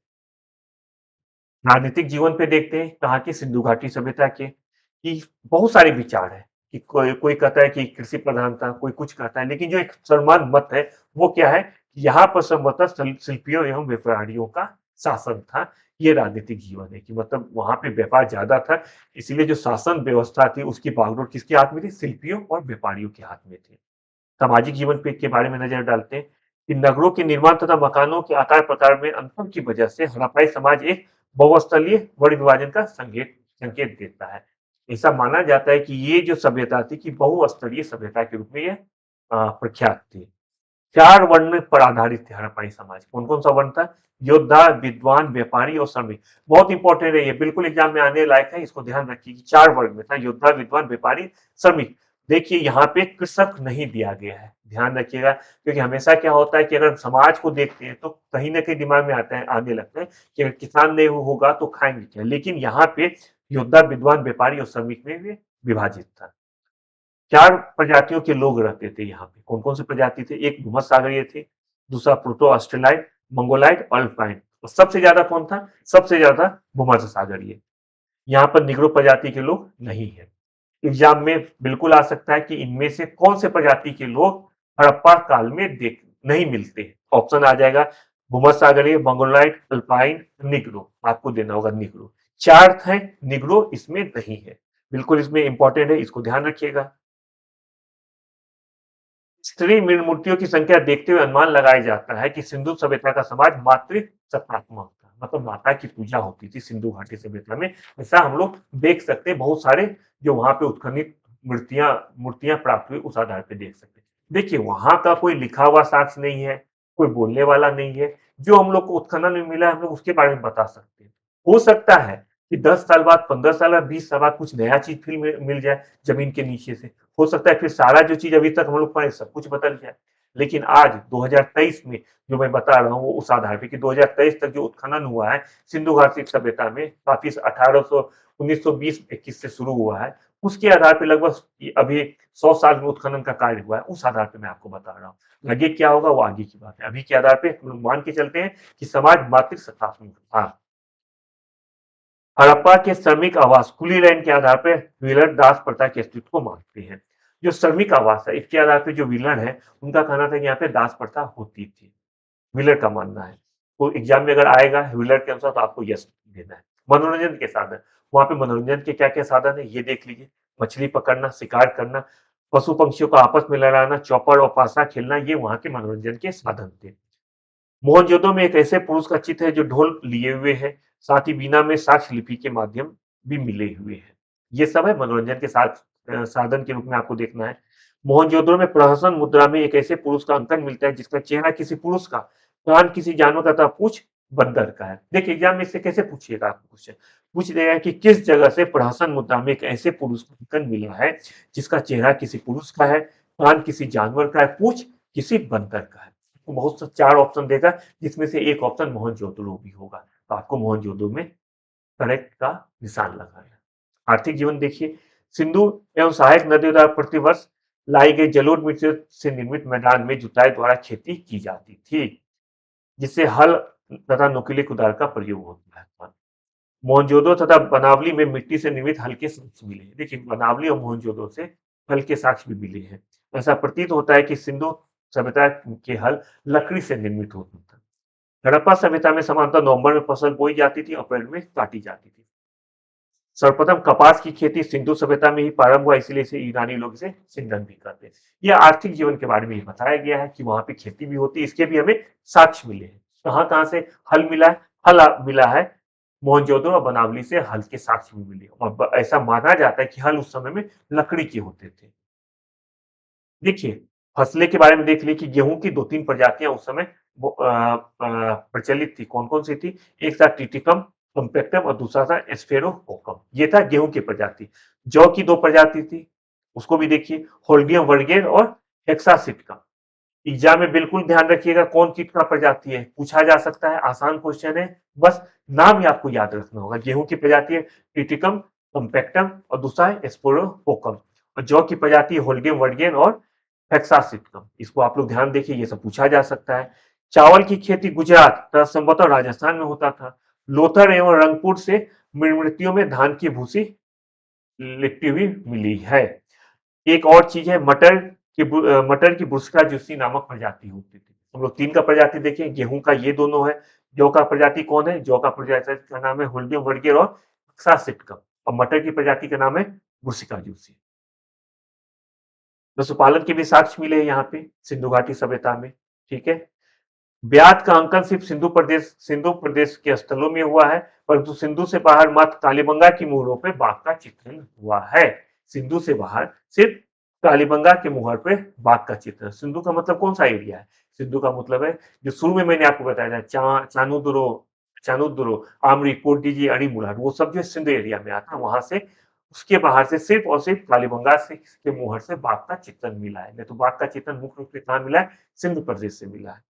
राजनीतिक जीवन पे देखते हैं कहाँ की सिंधु घाटी सभ्यता के, कि बहुत सारे विचार है कि कोई कोई कहता है कि कृषि प्रधान था, कोई कुछ कहता है, लेकिन जो एक सर्वमान्य मत है वो क्या है? यहाँ पर संभवतः शिल्पियों एवं व्यापारियों का शासन था। ये राजनीतिक जीवन है कि मतलब वहां पे व्यापार ज्यादा था, इसलिए जो शासन व्यवस्था थी उसकी बागडोर किसके हाथ में थी? शिल्पियों और व्यापारियों के हाथ में थी। सामाजिक जीवन पे के बारे में नजर डालते हैं कि नगरों के निर्माण तथा मकानों के आकार प्रकार में अंतर की वजह से हड़प्पाई समाज एक बहुस्थलीय वर्ण विभाजन का संकेत संकेत देता है। ऐसा माना जाता है कि ये जो सभ्यता थी कि बहुस्तरीय सभ्यता के रूप में ये प्रख्यात थी। चार वर्ण पर आधारित थे हड़प्पाई समाज। कौन कौन सा वर्ण था? योद्धा, विद्वान, व्यापारी और श्रमिक। बहुत इंपॉर्टेंट है ये, बिल्कुल एग्जाम में आने लायक है, इसको ध्यान रखिए कि चार वर्ग में था, योद्धा, विद्वान, व्यापारी, श्रमिक। देखिए यहाँ पे कृषक नहीं दिया गया है, ध्यान रखिएगा, क्योंकि हमेशा क्या होता है कि अगर समाज को देखते हैं तो कहीं ना कहीं दिमाग में आता है, आने लगता है कि अगर किसान नहीं होगा तो खाएंगे क्या। लेकिन यहाँ पे योद्धा, विद्वान, व्यापारी और श्रमिक में भी विभाजित था। चार प्रजातियों के लोग रहते थे यहाँ पे। कौन कौन से प्रजाति थे? एक भूमध्य सागरीय थे, दूसरा प्लूटो ऑस्ट्रेलाइट, मंगोलाइट, अल्पाइन। और सबसे ज्यादा कौन था? सबसे ज्यादा भूमध्य सागरीय। यहाँ पर निग्रो प्रजाति के लोग नहीं है। एग्जाम में बिल्कुल आ सकता है कि इनमें से कौन से प्रजाति के लोग हड़प्पा काल में नहीं मिलते। ऑप्शन आ जाएगा भूमध्यसागरीय, मंगोलाइट, अल्पाइन, निग्रो, आपको देना होगा निग्रो। 4 है, निग्रो इसमें नहीं है। बिल्कुल इसमें इंपॉर्टेंट है, इसको ध्यान रखिएगा। स्त्री मूर्तियों की संख्या देखते हुए अनुमान लगाया जाता है कि सिंधु सभ्यता का समाज मातृ सत्तात्मक था, मतलब माता की पूजा होती थी सिंधु घाटी सभ्यता में। ऐसा हम लोग देख सकते हैं, बहुत सारे जो वहां पे उत्खनित मूर्तियां मूर्तियां प्राप्त हुई उस आधार पे देख सकते हैं। देखिए वहां का कोई लिखा हुआ साक्ष्य नहीं है, कोई बोलने वाला नहीं है। जो हम लोग को उत्खनन में मिला है हम लोग उसके बारे में बता सकते हैं। हो सकता है कि 10 साल बाद, 15 साल बाद, 20 साल बाद कुछ नया चीज फिर मिल जाए जमीन के नीचे से। हो सकता है फिर सारा जो चीज अभी तक हम लोग पढ़े सब कुछ बदल जाए। लेकिन आज 2023 में जो मैं बता रहा हूँ वो उस आधार पे कि 2023 तक जो उत्खनन हुआ है सिंधु घाटी सभ्यता में, काफी 1800 1920-21 से शुरू हुआ है, उसके आधार पे लगभग अभी 100 साल में उत्खनन का कार्य हुआ है, उस आधार पे मैं आपको बता रहा हूँ। आगे क्या होगा वो आगे की बात है। अभी के आधार पे हम लोग मान के चलते हैं कि समाज मातृ सत्तात्मक था। हड़प्पा के श्रमिक आवास खुली लैंड के आधार पर व्हीलर दास प्रथा के अस्तित्व को मानते हैं। जो श्रमिक आवास है इसके आधार पर जो व्हीलर है उनका कहना था कि यहाँ पे दास प्रथा होती थी, व्हीलर का मानना है। तो एग्जाम में अगर आएगा व्हीलर के अनुसार तो आपको यस देना है। मनोरंजन के साधन, वहां पे मनोरंजन के क्या क्या साधन है ये देख लीजिए। मछली पकड़ना, शिकार करना, पशु पंक्षियों को आपस में लड़ाना, चौपड़ और पासा खेलना, ये वहां के मनोरंजन के साधन थे। मोहनजोदड़ो में एक ऐसे पुरुष का चित्र है जो ढोल लिए हुए है, साथ ही बीना में साक्ष्य लिपि के माध्यम भी मिले हुए हैं। ये सब है मनोरंजन के साथ साधन के रूप में आपको देखना है। मोहनजोदड़ो में प्रहसन मुद्रा में एक ऐसे पुरुष का अंकन मिलता है जिसका चेहरा किसी पुरुष का, कान किसी जानवर का तथा पूछ बंदर का है। देखिए एग्जाम में इससे कैसे पूछिएगा, आपको क्वेश्चन पूछ देगा कि किस जगह से प्रहसन मुद्रा में एक ऐसे पुरुष का अंकन मिला है जिसका चेहरा किसी पुरुष का है, कान किसी जानवर का है, पूछ किसी बंदर का है। तो बहुत सा 4 ऑप्शन देगा जिसमें से एक ऑप्शन मोहनजोदड़ो भी होगा। तो आपको मोहनजोदड़ो में करेक्ट का निशान लगाना है। आर्थिक जीवन देखिए, सिंधु एवं सहायक नदियों द्वारा प्रतिवर्ष लाई गई जलोढ़ मिट्टी से निर्मित मैदान में जुताई द्वारा खेती की जाती थी, जिससे हल तथा नुकीले कुदाल का प्रयोग होता है। मोहनजोदड़ो तथा बनावली में मिट्टी से निर्मित हल के साक्ष्य मिले हैं। देखिए बनावली और मोहनजोदड़ो से हल के साक्ष्य भी मिले हैं। ऐसा प्रतीत होता है कि सिंधु सभ्यता के हल लकड़ी से निर्मित होता था। हड़प्पा सभ्यता में सामान्यतः नवंबर में फसल बोई जाती थी, अप्रैल में काटी जाती थी। सर्वप्रथम कपास की खेती सिंधु सभ्यता में ही प्रारंभ हुआ, इसलिए इसे ईरानी लोग इसे सिंधन भी कहते हैं। यह आर्थिक जीवन के बारे में ही बताया गया है कि वहां पे खेती भी होती है, इसके भी हमें साक्ष्य मिले हैं। कहाँ कहाँ से हल मिला है? मिला है मोहनजोदड़ो और बनावली से हल के साक्ष्य भी मिले और ऐसा माना जाता है कि हल उस समय में लकड़ी के होते थे। देखिए फसलें के बारे में देख ली कि गेहूं की 2-3 प्रजातियां उस समय प्रचलित थी। कौन-कौन सी थी? एक था टिटिकम कम्पेक्टम और दूसरा था एस्फेरोकोकम। ये था गेहूं की प्रजाति। जौ की 2 प्रजाति थी, उसको भी देखिए, होल्डियम वर्गेर और हेक्सासिटकम। एग्जाम में बिल्कुल ध्यान रखिएगा कौन कीट का प्रजाति है, पूछा जा सकता है, आसान क्वेश्चन है। बस नाम ही आपको याद रखना होगा। गेहूं की प्रजाति है टिटिकम कम्पेक्टम और दूसरा है एस्फेरोकोकम और जौ की प्रजाति है होल्डियम वर्गेर और हेक्सासिटकम। इसको आप लोग ध्यान देखिए, ये सब पूछा जा सकता है। चावल की खेती गुजरात तथा संभवतः राजस्थान में होता था। लोथर एवं रंगपुर से मृतियों में धान की भूसी लिपटी हुई मिली है। एक और चीज है मटर की बुस्का जूसी नामक प्रजाति होती थी। हम लोग 3 का प्रजाति देखें, गेहूं का ये दोनों है। जौ का प्रजाति कौन है? जौ का प्रजाति का नाम है होल्डियम वर्गीय और हेक्सासिटकम और मटर की प्रजाति का नाम है बुस्का जूसी। पशुपालन के भी साक्ष्य मिले हैं यहाँ पे सिंधु घाटी सभ्यता में। ठीक है, ब्याज का अंकन सिर्फ सिंधु प्रदेश के स्थलों में हुआ है, परंतु सिंधु से बाहर मात्र कालीबंगा की मोहरों पे बाघ का चित्रण हुआ है। सिंधु से बाहर सिर्फ कालीबंगा के मुहर पे बाघ का चित्रण। सिंधु का मतलब कौन सा एरिया है? सिंधु का मतलब है जो शुरू में मैंने आपको बताया था, चानुद्रो, आमरी, कोटडीजी, अड़ीमुलाड, वो सब जो सिंधु एरिया में आता है, वहां से उसके बाहर से सिर्फ और सिर्फ कालीबंगा से के मुहर से बाघ का चित्रण मिला है। नहीं तो बाघ का चित्रण मुख्य रूप से कहाँ मिला है? सिंधु प्रदेश से मिला है।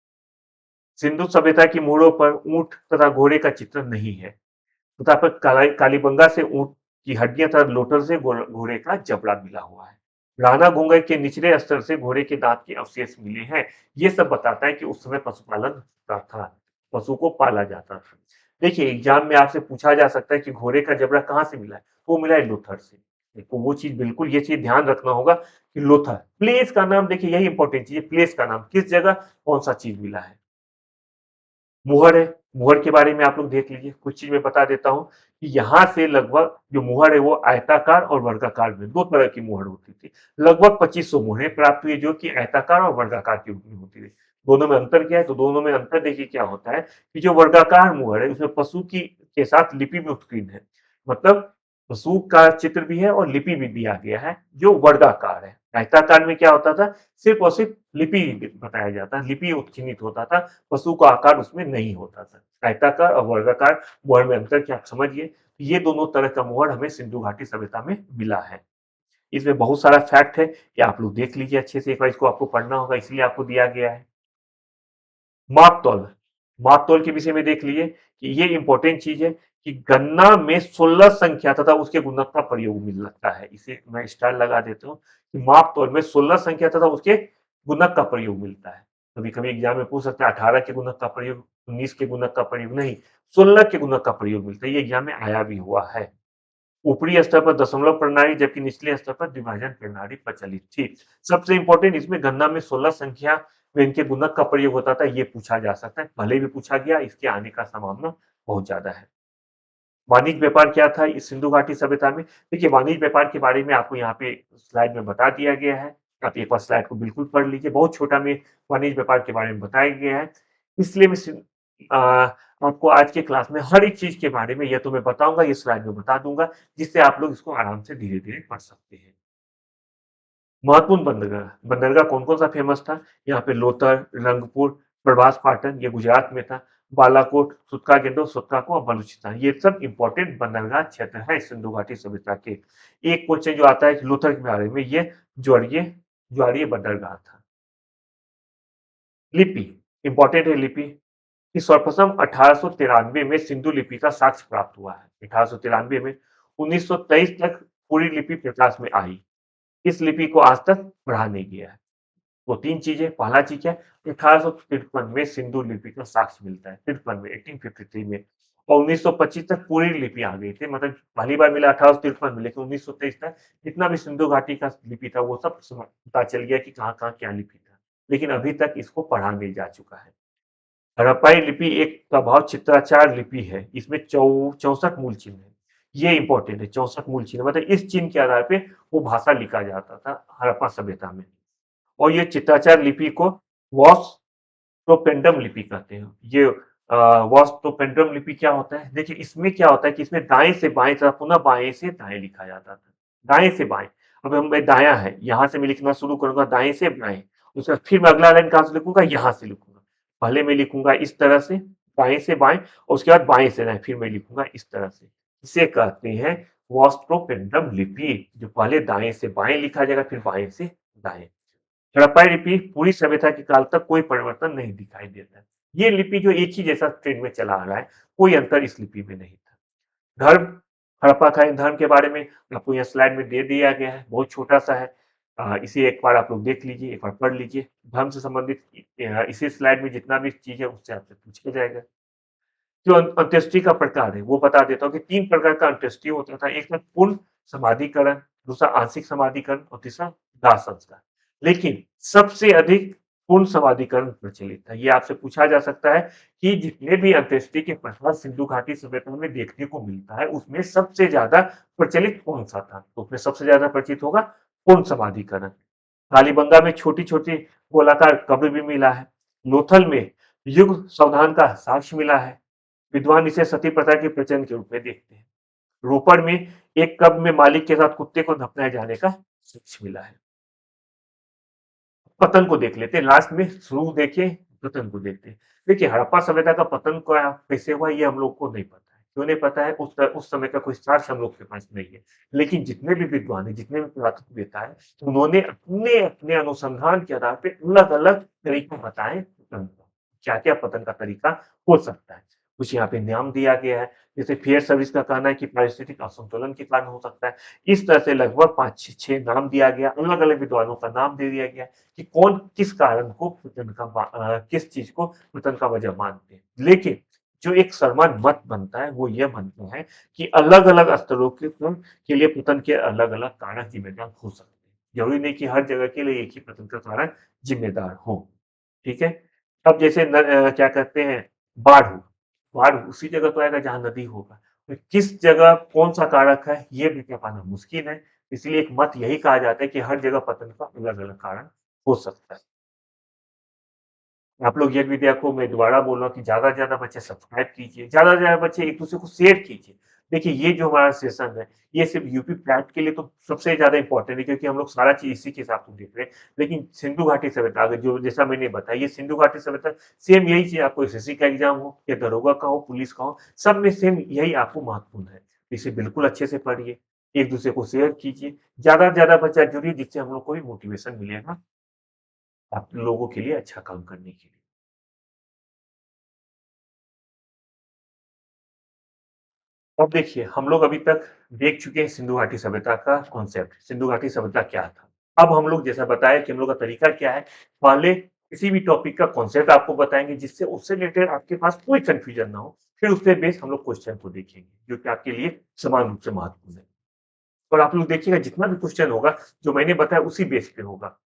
सिंधु सभ्यता की मोड़ों पर ऊंट तथा घोड़े का चित्रण नहीं है, तथा पर कालीबंगा से ऊंट की हड्डियां तथा लोटर से घोड़े का जबड़ा मिला हुआ है। राणा घुंगर के निचले स्तर से घोड़े के दांत के अवशेष मिले हैं। ये सब बताता है कि उस समय पशुपालन होता था, पशु को पाला जाता था। देखिए एग्जाम में आपसे पूछा जा सकता है कि घोड़े का जबड़ा कहाँ से मिला है, तो वो मिला है लोथर से। देखो वो चीज़ बिल्कुल ये चीज़ ध्यान रखना होगा कि लोथल, प्लेस का नाम देखिए यही इंपॉर्टेंट चीज़ है, प्लेस का नाम, किस जगह कौन-सा चीज़ मिला है। मुहर है, मुहर के बारे में आप लोग देख लीजिए, कुछ चीज़ मैं बता देता हूँ कि यहाँ से लगभग जो मुहर है वो आयताकार और वर्गाकार में 2 तरह की मुहर होती थी। लगभग 2500 मुहरें प्राप्त हुई जो कि आयताकार और वर्गाकार के रूप में होती थी। दोनों में अंतर क्या है? तो दोनों में अंतर देखिए क्या होता है कि जो वर्गाकार मुहर है उसमें पशु की के साथ लिपि भी उत्कीर्ण है। मतलब पशु का चित्र भी है और लिपि भी दिया गया है जो वर्गाकार है। आयताकार में क्या होता था? सिर्फ़ और सिर्फ़ लिपि बताया जाता, लिपि उत्कीर्णित होता था, पशु का आकार उसमें नहीं होता था। आयताकार और वर्गाकार मुहर में अंतर क्या आप समझिए। ये दोनों तरह का मुहर हमें सिंधु घाटी सभ्यता में मिला है। इसमें बहुत सारा फैक्ट है कि आप लोग देख लीजिए अच्छे से, एक बार इसको आपको पढ़ना होगा इसलिए आपको दिया गया है। माप-तौल, माप-तौल के विषय में देख लीजिए कि ये इम्पोर्टेंट चीज़ है कि गणना में 16 संख्या तथा उसके गुणक का प्रयोग मिल लगता है। इसे मैं स्टार लगा देता हूँ कि माप-तौल में 16 संख्या तथा उसके गुणक का प्रयोग मिलता है। कभी-कभी एग्ज़ाम में पूछ सकता है 18 के गुणक का प्रयोग, 19 के गुणक का प्रयोग नहीं, 16 के गुणक का प्रयोग मिलता है। ये एग्ज़ाम में आया भी हुआ है। ऊपरी स्तर पर दशमलव प्रणाली जबकि निचले स्तर पर विभाजन प्रणाली प्रचलित थी। सबसे इम्पोर्टेंट इसमें गणना में 16 संख्या में इनके गुणक का प्रयोग होता था, ये पूछा जा सकता है। पहले भी पूछा गया, इसके आने का संभावना बहुत ज़्यादा है। वाणिज्य व्यापार क्या था इस सिंधु घाटी सभ्यता में? देखिए वाणिज्य व्यापार के बारे में आपको यहाँ पे स्लाइड में बता दिया गया है। आप एक बार स्लाइड को बिल्कुल पढ़ लीजिए, बहुत छोटा में वाणिज्य व्यापार के बारे में बताया गया है। इसलिए मैं आपको आज के क्लास में हर एक चीज़ के बारे में या तो मैं बताऊँगा, ये स्लाइड में बता दूँगा, जिससे आप लोग इसको आराम से धीरे-धीरे पढ़ सकते हैं। महत्वपूर्ण बंदरगाह, बंदरगाह कौन-कौन सा फेमस था? यहाँ पे लोथर, रंगपुर, प्रभास पाटन ये गुजरात में था, बालाकोट, सुत्का केंद्र, सुत्काको और बलूचिस्तान ये सब इंपॉर्टेंट बंदरगाह क्षेत्र है सिंधु घाटी सभ्यता के। एक क्वेश्चन जो आता है लोथर के बारे में ये ज्वारीय ज्वारीय बंदरगाह था। लिपि, इंपॉर्टेंट है लिपि कि सर्वप्रथम 1893 में सिंधु लिपि का साक्ष्य प्राप्त हुआ है। 1893 में 1923 तक पूरी लिपि प्रकाश में आई। इस लिपि को आज तक पढ़ा नहीं गया है। वो 3 चीज़ें, पहला चीज़ क्या है 1853 में सिंधु लिपि का साक्ष्य मिलता है, 53 में 1853 में और 1925 तक पूरी लिपि आ गई थी मतलब पहली बार मिला 1853 में लेकिन 1923 तक जितना भी सिंधु घाटी का लिपि था वो सब पता चल गया कि कहाँ-कहाँ क्या लिपि था। लेकिन अभी तक इसको पढ़ा नहीं जा चुका है। हड़प्पाई लिपि एक प्रभाव चित्राचार लिपि है। इसमें 64 मूल चिन्ह हैं। ये इम्पोर्टेंट है 64 मूल चिन्ह मतलब इस चिन्ह के आधार पे वो भाषा लिखा जाता था हड़प्पा सभ्यता में। और ये चित्राचार लिपि को वॉस्टोपेंडम लिपि कहते हैं। ये वॉस्टोपेंडम लिपि क्या होता है? देखिए इसमें क्या होता है कि इसमें दाएँ से बाएँ तरफ पुनः बाएँ से दाएँ लिखा जाता था। दाएँ से बाएँ। अब मैं दायाँ है, यहाँ से मैं लिखना शुरू करूँगा दाएँ से बाएँ। उसके बाद फिर मैं अगला लाइन कहाँ से लिखूँगा? यहाँ से लिखूँगा। पहले मैं लिखूँगा इस तरह से, दाएँ से बाएँ और उसके बाद बाएँ से दाएँ, फिर मैं लिखूँगा इस तरह से। इसे कहते हैं वॉस्टोपेंडम लिपि, जो पहले दाएँ से बाएँ लिखा जाएगा, फिर बाएँ से दाएँ। हड़प्पा लिपि पूरी सभ्यता के काल तक कोई परिवर्तन नहीं दिखाई देता है। ये लिपि जो एक ही जैसा ट्रेंड में चला आ रहा है, कोई अंतर इस लिपि में नहीं था। धर्म, हड़प्पा का धर्म के बारे में आपको यहाँ स्लाइड में दे दिया गया है, बहुत छोटा-सा है। इसे एक बार आप लोग देख लीजिए, एक बार पढ़ लीजिए। धर्म से संबंधित इसी स्लाइड में जितना भी चीज़ है उससे आपसे पूछा जाएगा। जो अंत्येष्टि का प्रकार है वो बता देता हूँ कि 3 प्रकार का अंत्येष्टि होता था। एक था पूर्ण समाधिकरण, दूसरा आंशिक समाधिकरण और तीसरा दाह संस्कार। लेकिन सबसे अधिक पूर्ण समाधिकरण प्रचलित था। ये आपसे पूछा जा सकता है कि जितने भी अंत्येष्टि के प्रकार सिंधु घाटी सभ्यता में देखने को मिलता है, उसमें सबसे ज़्यादा प्रचलित कौन-सा था? तो उसमें सबसे ज़्यादा प्रचलित होगा पूर्ण समाधिकरण। कालीबंगा में छोटी-छोटी गोलाकार कब्र भी मिला है। लोथल में युग सावधान का साक्ष्य मिला है। विद्वान इसे सती प्रथा के प्रचलन के रूप में देखते हैं। रोपड़ में एक कब्र में मालिक के साथ कुत्ते को दफनाए जाने का साक्ष्य मिला है। पतन को देख लेते हैं, लास्ट में शुरू देखिए, पतन को देखते हैं। देखिए हड़प्पा सभ्यता का पतन क्या कैसे हुआ ये हम लोग को नहीं पता है। क्यों नहीं पता है? उस समय का कोई साक्ष्य हम लोग के पास नहीं है। लेकिन जितने भी विद्वान हैं, जितने भी पुरातत्ववेत्ता हैं, उन्होंने अपने-अपने अनुसंधान के आधार पे अलग-अलग तरीके बताए पतन का। क्या-क्या पतन का तरीका हो सकता है। कुछ यहाँ पे नाम दिया गया है, जैसे फेयर सर्विस का कहना है कि पारिस्थितिक असंतुलन के कारण हो सकता है। इस तरह से लगभग 5-6 नाम दिया गया, अलग-अलग विद्वानों का नाम दे दिया गया कि कौन किस कारण को किस चीज़ को पतन का वजह मानते हैं। लेकिन जो एक सरमन मत बनता है वो यह बनता है कि अलग-अलग स्तरों के लिए पतन के अलग-अलग कारक जिम्मेदार हो सकते हैं। ज़रूरी नहीं कि हर जगह के लिए एक ही पतन का कारक जिम्मेदार हो, ठीक है? अब जैसे क्या कहते हैं बाढ़ हो, बाढ़ उसी जगह तो आएगा जहाँ नदी होगा। तो किस जगह कौन-सा कारक है ये भी कह पाना मुश्किल है। इसलिए एक मत यही कहा जाता है कि हर जगह पतन का अलग-अलग कारण हो सकता है। आप लोग ये मीडिया को मैं दोबारा बोल रहा हूँ कि ज़्यादा से ज़्यादा बच्चे सब्सक्राइब कीजिए, ज़्यादा से ज़्यादा बच्चे एक-दूसरे को शेयर कीजिए। देखिए ये जो हमारा सेशन है, ये सिर्फ़ यूपी फ्लैट के लिए तो सबसे ज़्यादा इम्पोर्टेंट है क्योंकि हम लोग सारा चीज़ इसी के हिसाब से देख रहे हैं। लेकिन सिंधु घाटी सभ्यता अगर जो जैसा मैंने बताया ये सिंधु घाटी सभ्यता सेम यही चीज़ आपको एसएससी का एग्ज़ाम हो या दरोगा का हो, पुलिस का हो, सब में सेम यही आपको महत्वपूर्ण है। इसे बिल्कुल अच्छे से पढ़िए, एक-दूसरे को शेयर कीजिए, ज़्यादा से ज़्यादा बच्चा जुड़िए जिससे हम लोग को भी मोटिवेशन मिलेगा, आप लोगों के लिए अच्छा काम करने के लिए। अब देखिए, हम लोग अभी तक देख चुके हैं सिंधु घाटी सभ्यता का कॉन्सेप्ट, सिंधु घाटी सभ्यता क्या था। अब हम लोग जैसा बताया कि हम लोग का तरीका क्या है, पहले किसी भी टॉपिक का कॉन्सेप्ट आपको बताएँगे जिससे उससे रिलेटेड आपके पास कोई कन्फ्यूजन ना हो। फिर उसपे बेस हम लोग क्वेश्चन को देखेंगे, जो कि आपके लिए समान रूप से महत्वपूर्ण है। और आप लोग देखिएगा जितना भी क्वेश्चन होगा, जो मैंने बताया उसी बेस पे होगा।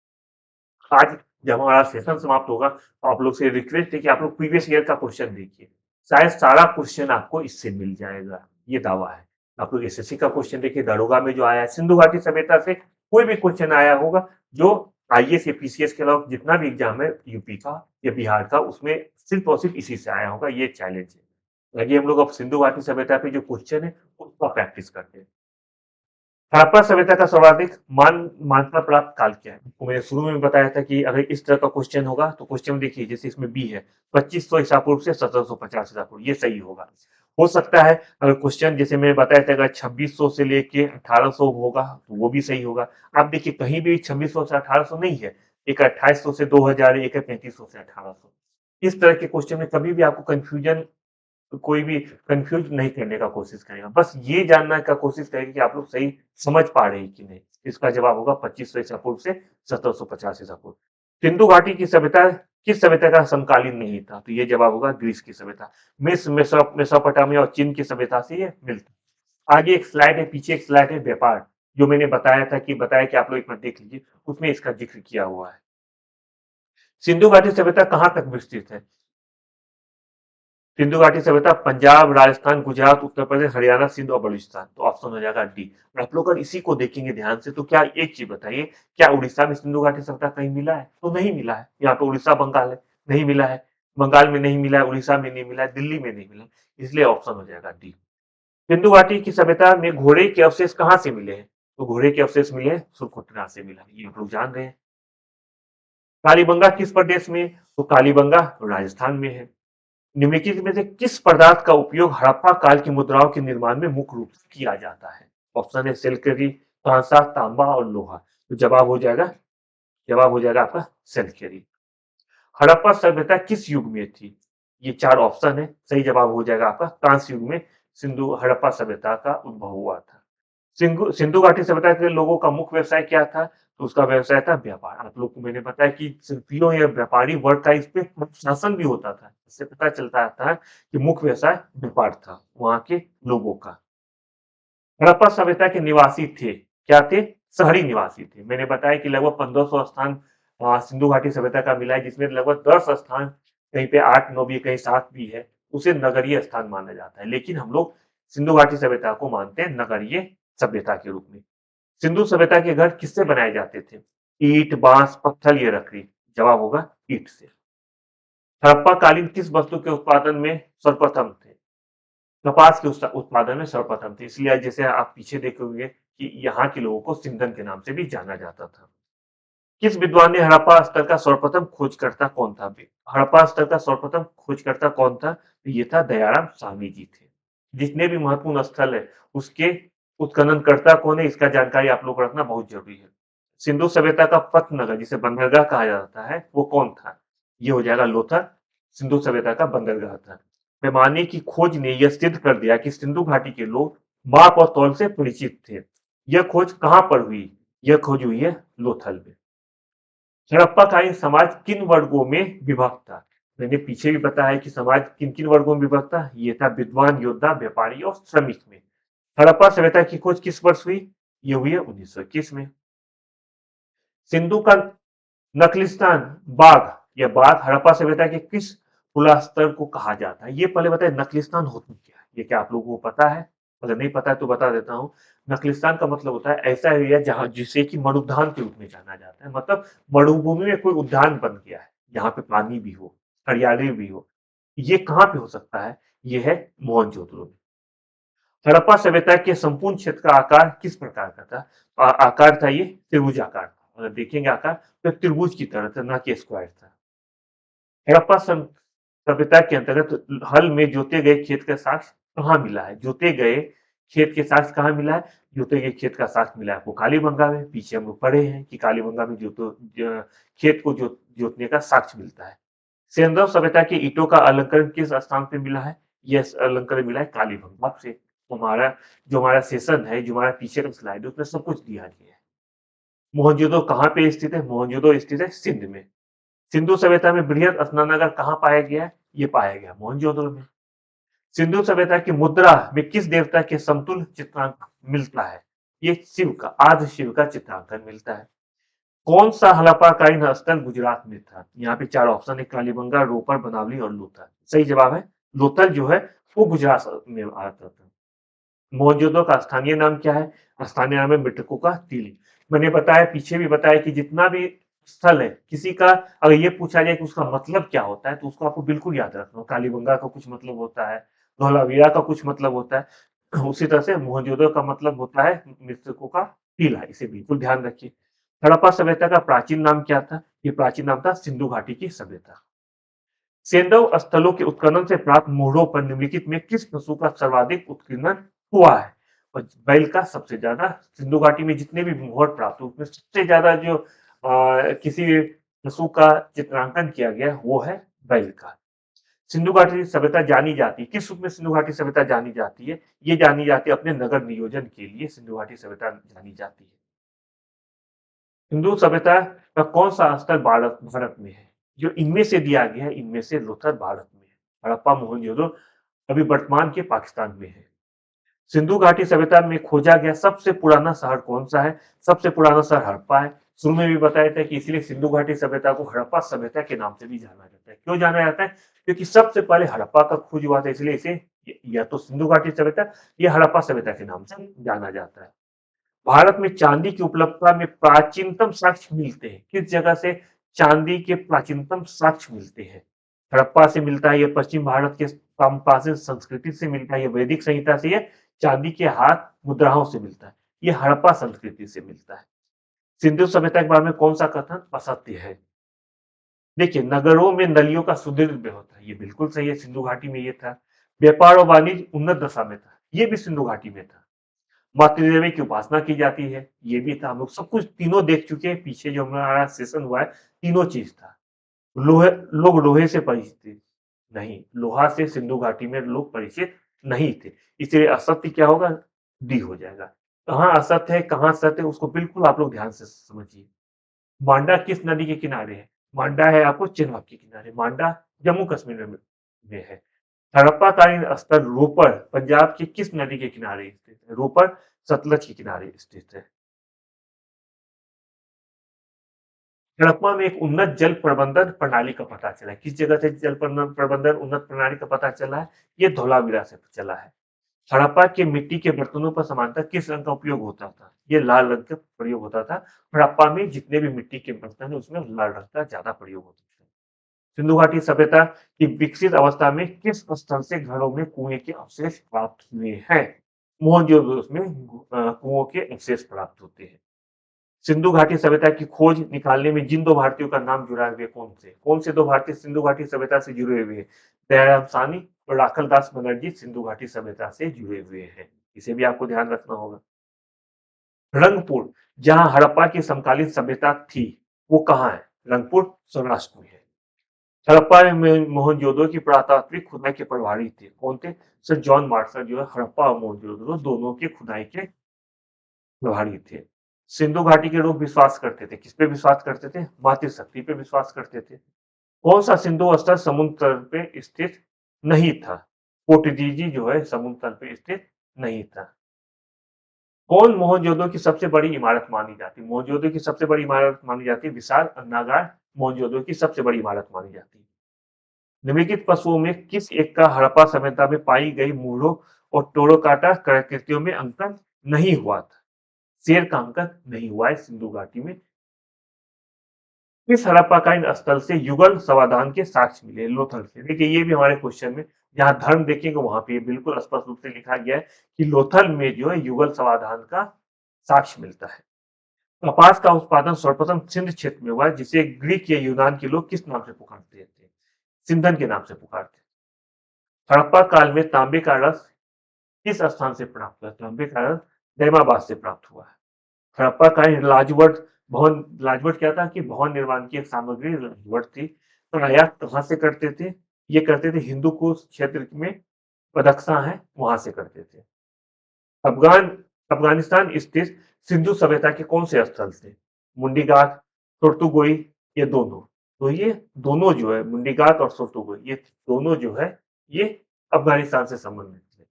आज जब हमारा सेशन समाप्त होगा, तो आप लोग से रिक्वेस्ट है कि आप लोग प्रीवियस ईयर का क्वेश्चन देखिए। शायद सारा क्वेश्चन आपको इससे मिल जाएगा, ये दावा है। आप लोग एसएससी का क्वेश्चन देखिए, दरोगा में जो आया है, सिंधु घाटी सभ्यता से कोई भी क्वेश्चन आया होगा, जो आईएएस या पीसीएस के अलावा जितना भी एग्जाम है यूपी का या बिहार का, उसमें सिर्फ और सिर्फ इसी से आया होगा, ये चैलेंज है। आइए हम लोग अब सिंधु घाटी सभ्यता पे जो क्वेश्चन है, उसका प्रैक्टिस करते हैं। हड़प्पा सभ्यता का सर्वाधिक मान्यता प्राप्त काल क्या है? आपको मैंने शुरू में बताया था कि अगर इस तरह का क्वेश्चन होगा तो क्वेश्चन देखिए जैसे इसमें बी है 2500 ईसा पूर्व से 1750 ईसा पूर्व, ये सही होगा। हो सकता है अगर क्वेश्चन जैसे मैंने बताया था अगर 2600 से लेके 1800 होगा तो वो भी सही होगा। आप देखिए कहीं भी 2600 से 1800 नहीं है, एक 2800 से 2000 है, एक है 3500 से 1800। इस तरह के क्वेश्चन में कभी भी आपको कंफ्यूजन तो कोई भी कन्फ्यूज़ नहीं करने का कोशिश करेगा। बस ये जानने का कोशिश करेगा कि आप लोग सही समझ पा रहे हैं कि नहीं। इसका जवाब होगा 2500 ईसा पूर्व से 1750 ईसा पूर्व। सिंधु घाटी की सभ्यता किस सभ्यता का समकालीन नहीं था? तो ये जवाब होगा ग्रीस की सभ्यता। मेसोपोटामिया और चीन की सभ्यता से ये मिलता है। आगे एक स्लाइड है, पीछे एक स्लाइड है व्यापार, जो मैंने बताया कि आप लोग एक बार देख लीजिए, उसमें इसका ज़िक्र किया हुआ है। सिंधु घाटी सभ्यता कहाँ तक विस्तृत है? सिंधु घाटी सभ्यता पंजाब, राजस्थान, गुजरात, उत्तर प्रदेश, हरियाणा, सिंध और बलूचिस्तान। तो ऑप्शन हो जाएगा डी। और आप लोग अगर इसी को देखेंगे ध्यान से तो क्या एक चीज बताइए, क्या उड़ीसा में सिंधु घाटी सभ्यता कहीं मिला है? तो नहीं मिला है। यहाँ पे उड़ीसा बंगाल है, नहीं मिला है। बंगाल में नहीं मिला है, उड़ीसा में नहीं मिला है, दिल्ली में नहीं मिला है। इसलिए ऑप्शन हो जाएगा डी। सिंधु घाटी की सभ्यता में घोड़े के अवशेष कहाँ से मिले हैं? तो घोड़े के अवशेष मिले हैं सुरकोटरा से मिला है। ये आप लोग जान रहे हैं। कालीबंगा किस प्रदेश में? तो कालीबंगा राजस्थान में है। निम्नलिखित में से किस पदार्थ का उपयोग हड़प्पा काल की मुद्राओं के निर्माण में मुख्य रूप से किया जाता है? ऑप्शन है सिल्करी, कांसा, तांबा और लोहा। तो जवाब हो जाएगा आपका सिल्करी। हड़प्पा सभ्यता किस युग में थी? ये चार ऑप्शन है, सही जवाब हो जाएगा आपका कांस्य युग में सिंधु हड़प्पा सभ्यता का उद्भव हुआ था। सिंधु घाटी सभ्यता के लोगों का मुख्य व्यवसाय क्या था? तो उसका व्यवसाय था व्यापार। आप लोग को मैंने बताया कि सिर्फियों या व्यापारी वर्ग का इस पे शासन भी होता था। इससे पता चलता था कि मुख्य व्यवसाय व्यापार था वहाँ के लोगों का। हड़प्पा सभ्यता के निवासी थे, क्या थे? शहरी निवासी थे। मैंने बताया कि लगभग 1500 स्थान सिंधु घाटी सभ्यता का मिला है जिसमें लगभग 10 स्थान कहीं पे 8, 9 भी है, कहीं 7 भी है, उसे नगरीय स्थान माना जाता है। लेकिन हम लोग सिंधु घाटी सभ्यता को मानते हैं नगरीय सभ्यता के रूप में। सिंधु सभ्यता के घर किससे बनाए जाते थे? ईंट, बांस, पत्थर या लकड़ी? जवाब होगा ईंट से। हड़प्पा कालीन किस वस्तु के उत्पादन में सर्वप्रथम थे? कपास के उत्पादन में सर्वप्रथम थे। इसलिए जैसे आप पीछे देखोगे कि यहाँ के लोगों को सिंधन के नाम से भी जाना जाता था। किस विद्वान ने हड़प्पा स्थल का सर्वप्रथम खोजकर्ता कौन था? हड़प्पा स्थल का सर्वप्रथम खोजकर्ता कौन था? तो ये था दयाराम साहनी जी थे। जितने भी महत्वपूर्ण स्थल है उसके उत्खननकर्ता कौन है इसका जानकारी आप लोग को रखना बहुत जरूरी है। सिंधु सभ्यता का पथ जिसे बंदरगाह कहा जाता है वो कौन था? ये हो जाएगा लोथर। सिंधु सभ्यता का बंदरगाह था। पैमाने की खोज ने यह सिद्ध कर दिया कि सिंधु घाटी के लोग माप और तौल से परिचित थे। यह खोज कहां पर हुई? यह खोज हुई है लोथल में। हड़प्पाकालीन समाज किन वर्गों में विभक्त था? मैंने पीछे भी बताया कि समाज किन-किन वर्गों में विभक्त था। ये था विद्वान, योद्धा, व्यापारी और श्रमिक में। हड़प्पा सभ्यता की खोज किस वर्ष हुई? ये हुई है 1921 में। सिंधु का नखलिस्तान बाघ या बाघ हड़प्पा सभ्यता के किस खुला स्तर को कहा जाता है? ये पहले बताइए नखलिस्तान होता क्या है? ये क्या आप लोगों को पता है? अगर नहीं पता है तो बता देता हूँ। नखलिस्तान का मतलब होता है ऐसा एरिया जहाँ जिसे कि मरुद्यान के रूप में जाना जाता है। मतलब मरुभूमि में कोई उद्यान बन गया है, जहाँ पे पानी भी हो, हरियाली भी हो। ये कहाँ पे हो सकता है? ये है मोहनजोदड़ो में। हड़प्पा सभ्यता के संपूर्ण क्षेत्र का आकार किस प्रकार का था? आकार था ये त्रिभुजाकार था। अगर देखेंगे आकार तो त्रिभुज की तरह था, ना कि स्क्वायर था। हड़प्पा सभ्यता के अंतर्गत हल में जोते गए खेत का साक्ष्य कहाँ मिला है? जोते गए खेत के साक्ष्य कहाँ मिला है? जोते गए खेत का साक्ष्य मिला है आपको कालीबंगा में। पीछे हम लोग पढ़े हैं कि कालीबंगा में खेत को जोतने का साक्ष्य मिलता है। सेंद्र सभ्यता के ईंटों का अलंकरण किस स्थान पे मिला है? यह अलंकरण मिला है कालीबंगा से। हमारा सेशन है, जो हमारा पीछे का स्लाइड है, उसमें सब कुछ दिया गया है। मोहनजोदड़ो कहाँ पे स्थित है? मोहनजोदड़ो स्थित है सिंध में। सिंधु सभ्यता में बृहद स्नानागार कहाँ पाया गया है? ये पाया गया मोहनजोदड़ो में। सिंधु सभ्यता की मुद्रा में किस देवता के समतुल्य चित्रांकन मिलता है? ये शिव का, आदि शिव का चित्रांकन मिलता है। कौन सा हड़प्पाकालीन स्थल गुजरात में था? यहाँ पे चार ऑप्शन है, कालीबंगा, रोपर, बनावली और लोथल। सही जवाब है लोथल, जो है वो गुजरात में आता था। मोहनजोदड़ो का स्थानीय नाम क्या है? स्थानीय नाम है मृतकों का टीले। मैंने बताया, पीछे भी बताया कि जितना भी स्थल है, किसी का अगर ये पूछा जाए कि उसका मतलब क्या होता है, तो उसको आपको बिल्कुल याद रखना हो। कालीबंगा का कुछ मतलब होता है, धौलावीरा का कुछ मतलब होता है, उसी तरह से मोहनजोदड़ो का मतलब होता है मृतकों का टीला। इसे बिल्कुल ध्यान रखिए। हड़प्पा सभ्यता का प्राचीन नाम क्या था? ये प्राचीन नाम था सिंधु घाटी की सभ्यता। सैंधव स्थलों के उत्खनन से प्राप्त मोहरों पर निम्नलिखित में किस पशु का सर्वाधिक उत्खनन हुआ है? और बैल का सबसे ज्यादा। सिंधु घाटी में जितने भी मोहर प्राप्त हुए उसमें सबसे ज्यादा जो किसी भी पशु का चित्रांकन किया गया वो है बैल का। सिंधु घाटी सभ्यता जानी जाती है किस रूप में? सिंधु घाटी सभ्यता जानी जाती है, ये जानी जाती है अपने नगर नियोजन के लिए सिंधु घाटी सभ्यता जानी जाती है। हिंदू सभ्यता का कौन सा स्थल भारत भारत में है? जो इनमें से दिया गया है, इनमें से लोथल भारत में है। हड़प्पा मोहनजोदड़ो अभी वर्तमान के पाकिस्तान में है। सिंधु घाटी सभ्यता में खोजा गया सबसे पुराना शहर कौन सा है? सबसे पुराना शहर हड़प्पा है। शुरू में भी बताया था कि इसलिए सिंधु घाटी सभ्यता को हड़प्पा सभ्यता के नाम से भी जाना जाता है। क्यों जाना जाता है? क्योंकि सबसे पहले हड़प्पा का खोज हुआ था, इसलिए इसे या तो सिंधु घाटी सभ्यता या हड़प्पा सभ्यता के नाम से जाना जाता है। भारत में चांदी की उपलब्धता में प्राचीनतम साक्ष्य मिलते हैं किस जगह से? चांदी के प्राचीनतम साक्ष्य मिलते हैं हड़प्पा से मिलता है, ये पश्चिम भारत के तमपासिन संस्कृति से मिलता है, ये वैदिक संहिता से, ये चांदी के हाथ मुद्राओं से मिलता है, ये हड़प्पा संस्कृति से मिलता है। सिंधु सभ्यता के बारे में कौन सा कथन असत्य है? देखिए, नगरों में नलियों का सुदृढ़ होता है, ये बिल्कुल सही है, सिंधु घाटी में ये था। व्यापार और वाणिज्य उन्नत दशा में था, ये भी सिंधु घाटी में था। मातृ देवी की उपासना की जाती है, ये भी था। हम लोग सब कुछ तीनों देख चुके हैं, पीछे जो हमारा सेशन हुआ है तीनों चीज था। लोहे लोग लोहे से परिचित नहीं, लोहा से सिंधु घाटी में लोग परिचित नहीं थे, इसलिए असत्य क्या होगा? डी हो जाएगा। कहाँ असत्य है कहाँ सत्य है उसको बिल्कुल आप लोग ध्यान से समझिए। मांडा किस नदी के किनारे है? मांडा है आपको चेनाब के किनारे, मांडा जम्मू कश्मीर में है। हड़प्पाकालीन स्थल रोपड़ पंजाब की किस नदी के किनारे स्थित है? रोपड़ सतलज के किनारे स्थित है। हड़प्पा में एक उन्नत जल प्रबंधन प्रणाली का पता चला है, किस जगह से जल प्रबंधन उन्नत प्रणाली का पता चला है? ये धौलावीरा से चला है। हड़प्पा के मिट्टी के बर्तनों पर सामान्यतः किस रंग का उपयोग होता था? ये लाल रंग का प्रयोग होता था। हड़प्पा में जितने भी मिट्टी के बर्तन है उसमें लाल रंग का ज्यादा प्रयोग होता था। सिंधु घाटी सभ्यता की विकसित अवस्था में किस स्थल से घरों में कुएं के अवशेष प्राप्त हुए हैं? मोहनजोदड़ो में कुओं के अवशेष प्राप्त होते हैं। सिंधु घाटी सभ्यता की खोज निकालने में जिन दो भारतीयों का नाम जुड़ा हुए कौन से दो भारतीय सिंधु घाटी सभ्यता से जुड़े हुए हैं? दयाराम सानी और राखल दास बनर्जी सिंधु घाटी सभ्यता से जुड़े हुए हैं, इसे भी आपको ध्यान रखना होगा। रंगपुर, जहां हड़प्पा की समकालीन सभ्यता थी, वो कहाँ है? रंगपुर सौराष्ट्र में है। हड़प्पा में मोहनजोदड़ो की पुरातात्विक खुदाई के प्रभारी थे, कौन थे? सर जॉन मार्शल जो है हड़प्पा और मोहनजोदड़ो दोनों के खुदाई के प्रभारी थे। सिंधु घाटी के लोग विश्वास करते थे, किस पे विश्वास करते थे? मातृशक्ति पे विश्वास करते थे। कौन सा सिंधु स्थल समुद्र तल पे स्थित नहीं था? पोर्टुगीजी जो है समुद्र तल पे स्थित नहीं था। कौन मोहनजोदड़ो की सबसे बड़ी इमारत मानी जाती है? मोहनजोदड़ो की सबसे बड़ी इमारत मानी जाती है विशाल अन्नागार मोहनजोदड़ो की सबसे बड़ी इमारत मानी जाती है। निम्नलिखित पशुओं में किस एक का हड़प्पा सभ्यता में पाई गई मूढ़ों और टेराकोटा कलाकृतियों में अंकन नहीं हुआ था? शेर का अंकन नहीं हुआ है सिंधु घाटी में। किस हड़प्पाकालीन स्थल से युगल समाधान के साक्ष्य मिले? लोथल से। देखिए ये भी हमारे क्वेश्चन में जहाँ धर्म देखेंगे वहां पे बिल्कुल स्पष्ट रूप से लिखा गया है कि लोथल में जो है युगल समाधान का साक्ष्य मिलता है। कपास का उत्पादन सर्वप्रथम सिंध क्षेत्र में हुआ जिसे ग्रीक या यूनान के लोग किस नाम से पुकारते थे? सिंधन के नाम से पुकारते। हड़प्पा काल में तांबे का रस किस स्थान से प्राप्त हुआ? तांबे का रस दैमाबाद से प्राप्त हुआ है। हड़प्पा का लाजवट भवन, लाजवट क्या था कि भवन निर्माण की एक सामग्री लाजवट थी। तो आयात कहाँ से करते थे? ये करते थे हिंदू कुश क्षेत्र में बदख्शां है वहां से करते थे। अफगान अफगानिस्तान स्थित सिंधु सभ्यता के कौन से स्थल थे? मुंडीघाट, सोर्तुगोई, ये दोनों। तो ये दोनों जो है मुंडीघाट और सोर्तुगोई ये दोनों जो है ये अफगानिस्तान से संबंधित थे।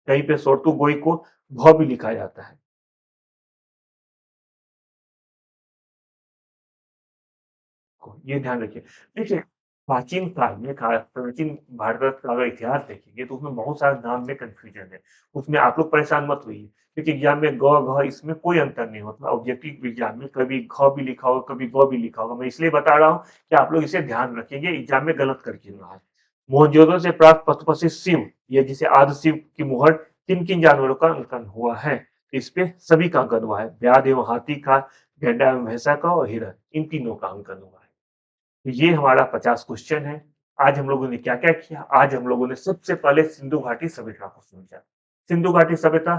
कहीं पे सोर्तुगोई को भौ भी लिखा जाता है। ये ध्यान रखिए। देखिए, प्राचीन काल में प्राचीन भारत का अगर इतिहास देखेंगे तो उसमें बहुत सारे नाम में कन्फ्यूजन है। उसमें आप लोग परेशान मत होइए क्योंकि एग्ज़ाम में ग, घ इसमें कोई अंतर नहीं होता। ऑब्जेक्टिव एग्ज़ाम में कभी घ भी लिखा होगा, कभी ग भी लिखा होगा। मैं इसलिए बता रहा हूँ कि आप लोग इसे ध्यान रखेंगे, एग्ज़ाम में गलत करके ना आए। मोहनजोदड़ो से प्राप्त पशुपति शिव या जिसे आदि शिव की मुहर किन-किन जानवरों का अंकन हुआ है? इस पे सभी का अंकन हुआ है। ब्याध एवं हाथी का, गैंडा एवं भैंसा का और हिरण, इन तीनों का अंकन हुआ है। तो ये हमारा 50 क्वेश्चन है। आज हम लोगों ने क्या-क्या किया? आज हम लोगों ने सबसे पहले सिंधु घाटी सभ्यता को समझा। सिंधु घाटी सभ्यता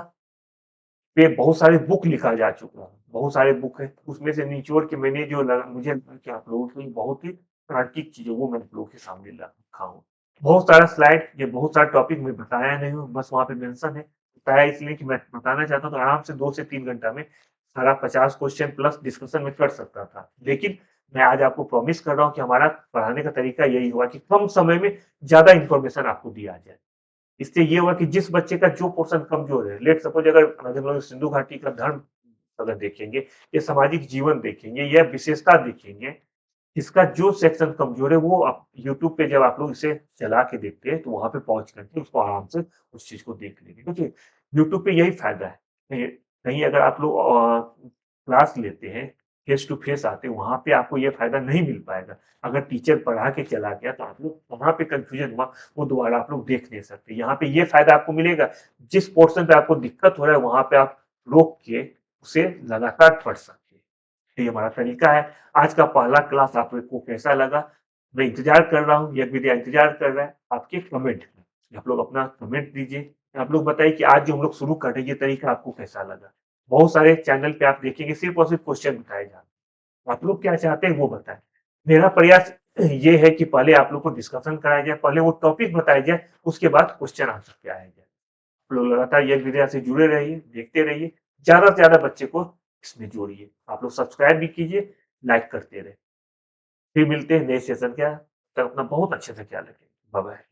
पे बहुत सारे बुक लिखा जा चुका है, बहुत सारे बुक है। उसमें से निचोड़ के मैंने जो लगा मुझे लगा कि आप लोगों को ये बहुत ही तार्किक चीज़ है, वो मैं आप लोगों के सामने ला रखा हूँ। बहुत सारा स्लाइड, ये बहुत सारा टॉपिक मैं बताया नहीं हूँ, बस वहाँ पे मेंशन है। बताया इसलिए कि मैं बताना चाहता हूँ तो आराम से 2 से 3 घंटा में सारा 50 क्वेश्चन प्लस डिस्कशन में कर सकता था। लेकिन मैं आज आपको प्रॉमिस कर रहा हूँ कि हमारा पढ़ाने का तरीका यही होगा कि कम समय में ज़्यादा इन्फॉर्मेशन आपको दिया जाए। इससे ये हुआ कि जिस बच्चे का जो पोर्शन कमजोर है, लेट सपोज अगर हम लोग सिंधु घाटी का धर्म अगर देखेंगे, या सामाजिक जीवन देखेंगे, या विशेषता देखेंगे, इसका जो सेक्शन कमजोर है वो आप यूट्यूब पे जब आप लोग इसे चला के देखते हैं तो वहां पे पहुंच करके उसको आराम से उस चीज को देख लेंगे क्योंकि यूट्यूब पे यही फायदा है। कहीं कहीं अगर आप लोग क्लास लेते हैं, फेस टू फेस आते हैं, वहां पे आपको ये फायदा नहीं मिल पाएगा। अगर टीचर पढ़ा के चला गया तो आप लोग वहां पे कंफ्यूजन हुआ वो दोबारा आप लोग देख नहीं सकते। यहाँ पे ये फायदा आपको मिलेगा, जिस पोर्शन पे आपको दिक्कत हो रहा है वहां पे आप रोक के उसे लगातार पढ़ सकते हैं। ये हमारा तरीका है। आज का पहला क्लास आप लोग को कैसा लगा? मैं इंतजार कर रहा हूँ, यह मीडिया इंतजार कर रहा है आपके कमेंट का। आप लोग अपना कमेंट दीजिए। आप लोग बताइए कि आज जो हम लोग शुरू कर रहे हैं, ये तरीका आपको कैसा लगा? बहुत सारे चैनल पे आप देखेंगे सिर्फ और सिर्फ क्वेश्चन बताए जा रहे हैं। आप लोग क्या चाहते हैं वो बताएं। मेरा प्रयास ये है कि पहले आप लोग को डिस्कशन कराया जाए, पहले वो टॉपिक बताया जाए, उसके बाद क्वेश्चन आंसर पे आया जाए। आप लोग लगातार ये मीडिया से जुड़े रहिए, देखते रहिए, ज्यादा से ज्यादा बच्चे को इसमें जोड़िए। आप लोग सब्सक्राइब भी कीजिए, लाइक करते रहे। फिर मिलते हैं नए सेशन के, तब अपना बहुत अच्छे से ख्याल रखें। Bye bye.